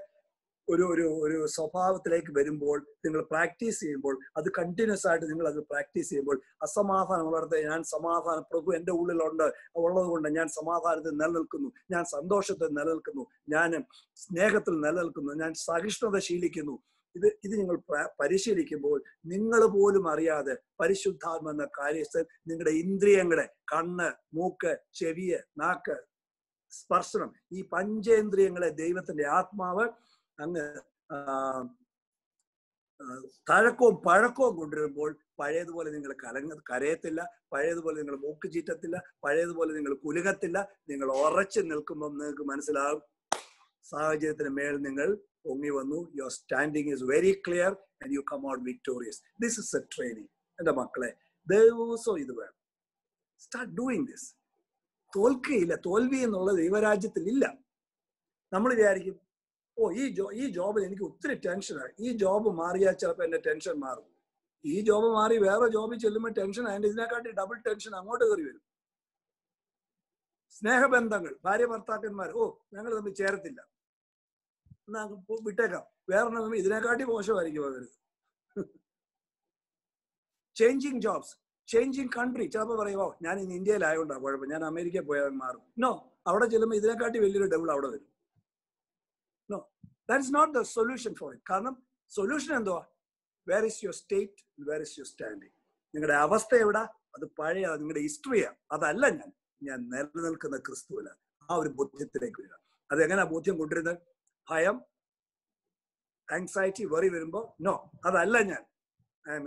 ഒരു സ്വഭാവത്തിലേക്ക് വരുമ്പോൾ നിങ്ങൾ പ്രാക്ടീസ് ചെയ്യുമ്പോൾ അത് കണ്ടിന്യൂസ് ആയിട്ട് നിങ്ങൾ അത് പ്രാക്ടീസ് ചെയ്യുമ്പോൾ അസമാധാനം വളർത്ത ഞാൻ സമാധാനം പ്രഭു എൻ്റെ ഉള്ളിലുണ്ട് ഉള്ളത് കൊണ്ട് ഞാൻ സമാധാനത്തിൽ നിലനിൽക്കുന്നു, ഞാൻ സന്തോഷത്തിൽ നിലനിൽക്കുന്നു, ഞാൻ സ്നേഹത്തിൽ നിലനിൽക്കുന്നു, ഞാൻ സഹിഷ്ണുത ശീലിക്കുന്നു. ഇത് നിങ്ങൾ പരിശീലിക്കുമ്പോൾ നിങ്ങൾ പോലും അറിയാതെ പരിശുദ്ധാത്മ എന്ന കാര്യസ്ഥൻ നിങ്ങളുടെ ഇന്ദ്രിയങ്ങളെ, കണ്ണ്, മൂക്ക്, ചെവിയ്, നാക്ക്, സ്പർശനം, ഈ പഞ്ചേന്ദ്രിയങ്ങളെ ദൈവത്തിന്റെ ആത്മാവ് അങ്ങ് തഴക്കവും പഴക്കവും കൊണ്ടുവരുമ്പോൾ പഴയതുപോലെ നിങ്ങൾ കരയത്തില്ല, പഴയതുപോലെ നിങ്ങൾ മൂക്ക് ചീറ്റത്തില്ല, പഴയതുപോലെ നിങ്ങൾ കുലുകത്തില്ല. നിങ്ങൾ ഉറച്ചു നിൽക്കുമ്പോൾ നിങ്ങൾക്ക് മനസ്സിലാകും സാഹചര്യത്തിന് മേൽ നിങ്ങൾ പൊങ്ങി വന്നു. Your standing is very clear and you come out victorious. This is a training. എന്റെ മക്കളെ, ദിവസവും ഇത് വേണം. Start doing this. തോൽക്കുകയില്ല. തോൽവി എന്നുള്ള ദൈവരാജ്യത്തിൽ ഇല്ല. നമ്മൾ വിചാരിക്കും, ഓ ഈ ജോബിൽ എനിക്ക് ഒത്തിരി ടെൻഷനാണ്, ഈ ജോബ് മാറിയാൽ ചിലപ്പോൾ എന്റെ ടെൻഷൻ മാറും. ഈ ജോബ് മാറി വേറെ ജോബിൽ ചെല്ലുമ്പോൾ ടെൻഷൻ അതിന്റെ ഇതിനെക്കാട്ടി ഡബിൾ ടെൻഷൻ അങ്ങോട്ട് കയറി വരും. സ്നേഹബന്ധങ്ങൾ, ഭാര്യ ഭർത്താക്കന്മാർ, ഓ ഞങ്ങൾ തമ്മിൽ ചേരത്തില്ല, എന്നാ വിട്ടേക്കാം, വേറെ ഇതിനെക്കാട്ടി മോശമായിരിക്കും അവര്. Changing jobs, changing country. ചിലപ്പോൾ പറയുമോ ഞാൻ ഇന്ന് ഇന്ത്യയിലായോണ്ടാ കുഴപ്പം, ഞാൻ അമേരിക്കയിൽ പോയാൽ മാറും. നോ, അവിടെ ചെല്ലുമ്പോൾ ഇതിനെക്കാട്ടി വലിയൊരു ഡബിൾ അവിടെ വരും. No, that is not the solution for it. കാരണം സൊല്യൂഷൻ എന്തുവാ? Where is your state, where is your standing. നിങ്ങളുടെ അവസ്ഥ എവിടാ? അത് പഴയ നിങ്ങളുടെ ഹിസ്റ്ററിയാണ്. അതല്ല ഞാൻ നിലനിൽക്കുന്ന ക്രിസ്തുവിലാണ്. ആ ഒരു ബോധ്യത്തിലേക്ക് വരിക. അതെങ്ങനെയാ ബോധ്യം കൊണ്ടുവരുന്നത്? ഭയം, ആങ്സൈറ്റി, വെറി വരുമ്പോ നോ, അതല്ല ഞാൻ. I M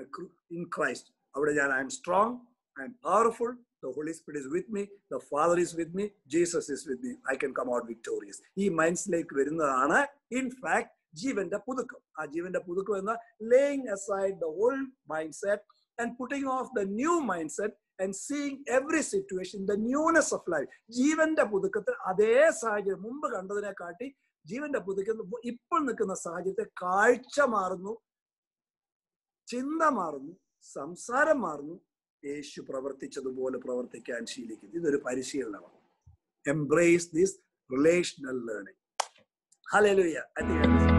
in Christ. അവിടെ ഞാൻ I M strong, I M powerful, the Holy Spirit is with me, the Father is with me, Jesus is with me, I can come out victorious. ഈ മൈൻഡ്സിലേക്ക് വരുന്നതാണ് in fact ജീവന്റെ പുതുക്കം. ആ ജീവന്റെ പുതുക്കം എന്ന laying aside the old mindset and putting off the new mindset and seeing every situation the newness of life. ജീവന്റെ പുതുക്കത്തിൽ അതേ സാഹചര്യം മുമ്പ് കണ്ടതിനെ കാട്ടി ജീവന്റെ പുതുക്കത്തിൽ ഇപ്പോൾ നിൽക്കുന്ന സാഹചര്യത്തെ കാഴ്ച മാറുന്നു, ചിന്ത മാറുന്നു, സംസാരം മാറുന്നു. യേശു പ്രവർത്തിച്ചതുപോലെ പ്രവർത്തിക്കാൻ ശീലിക്കുന്നു. ഇതൊരു പരിശീലനമാണ്. Embrace this relational learning. Hallelujah.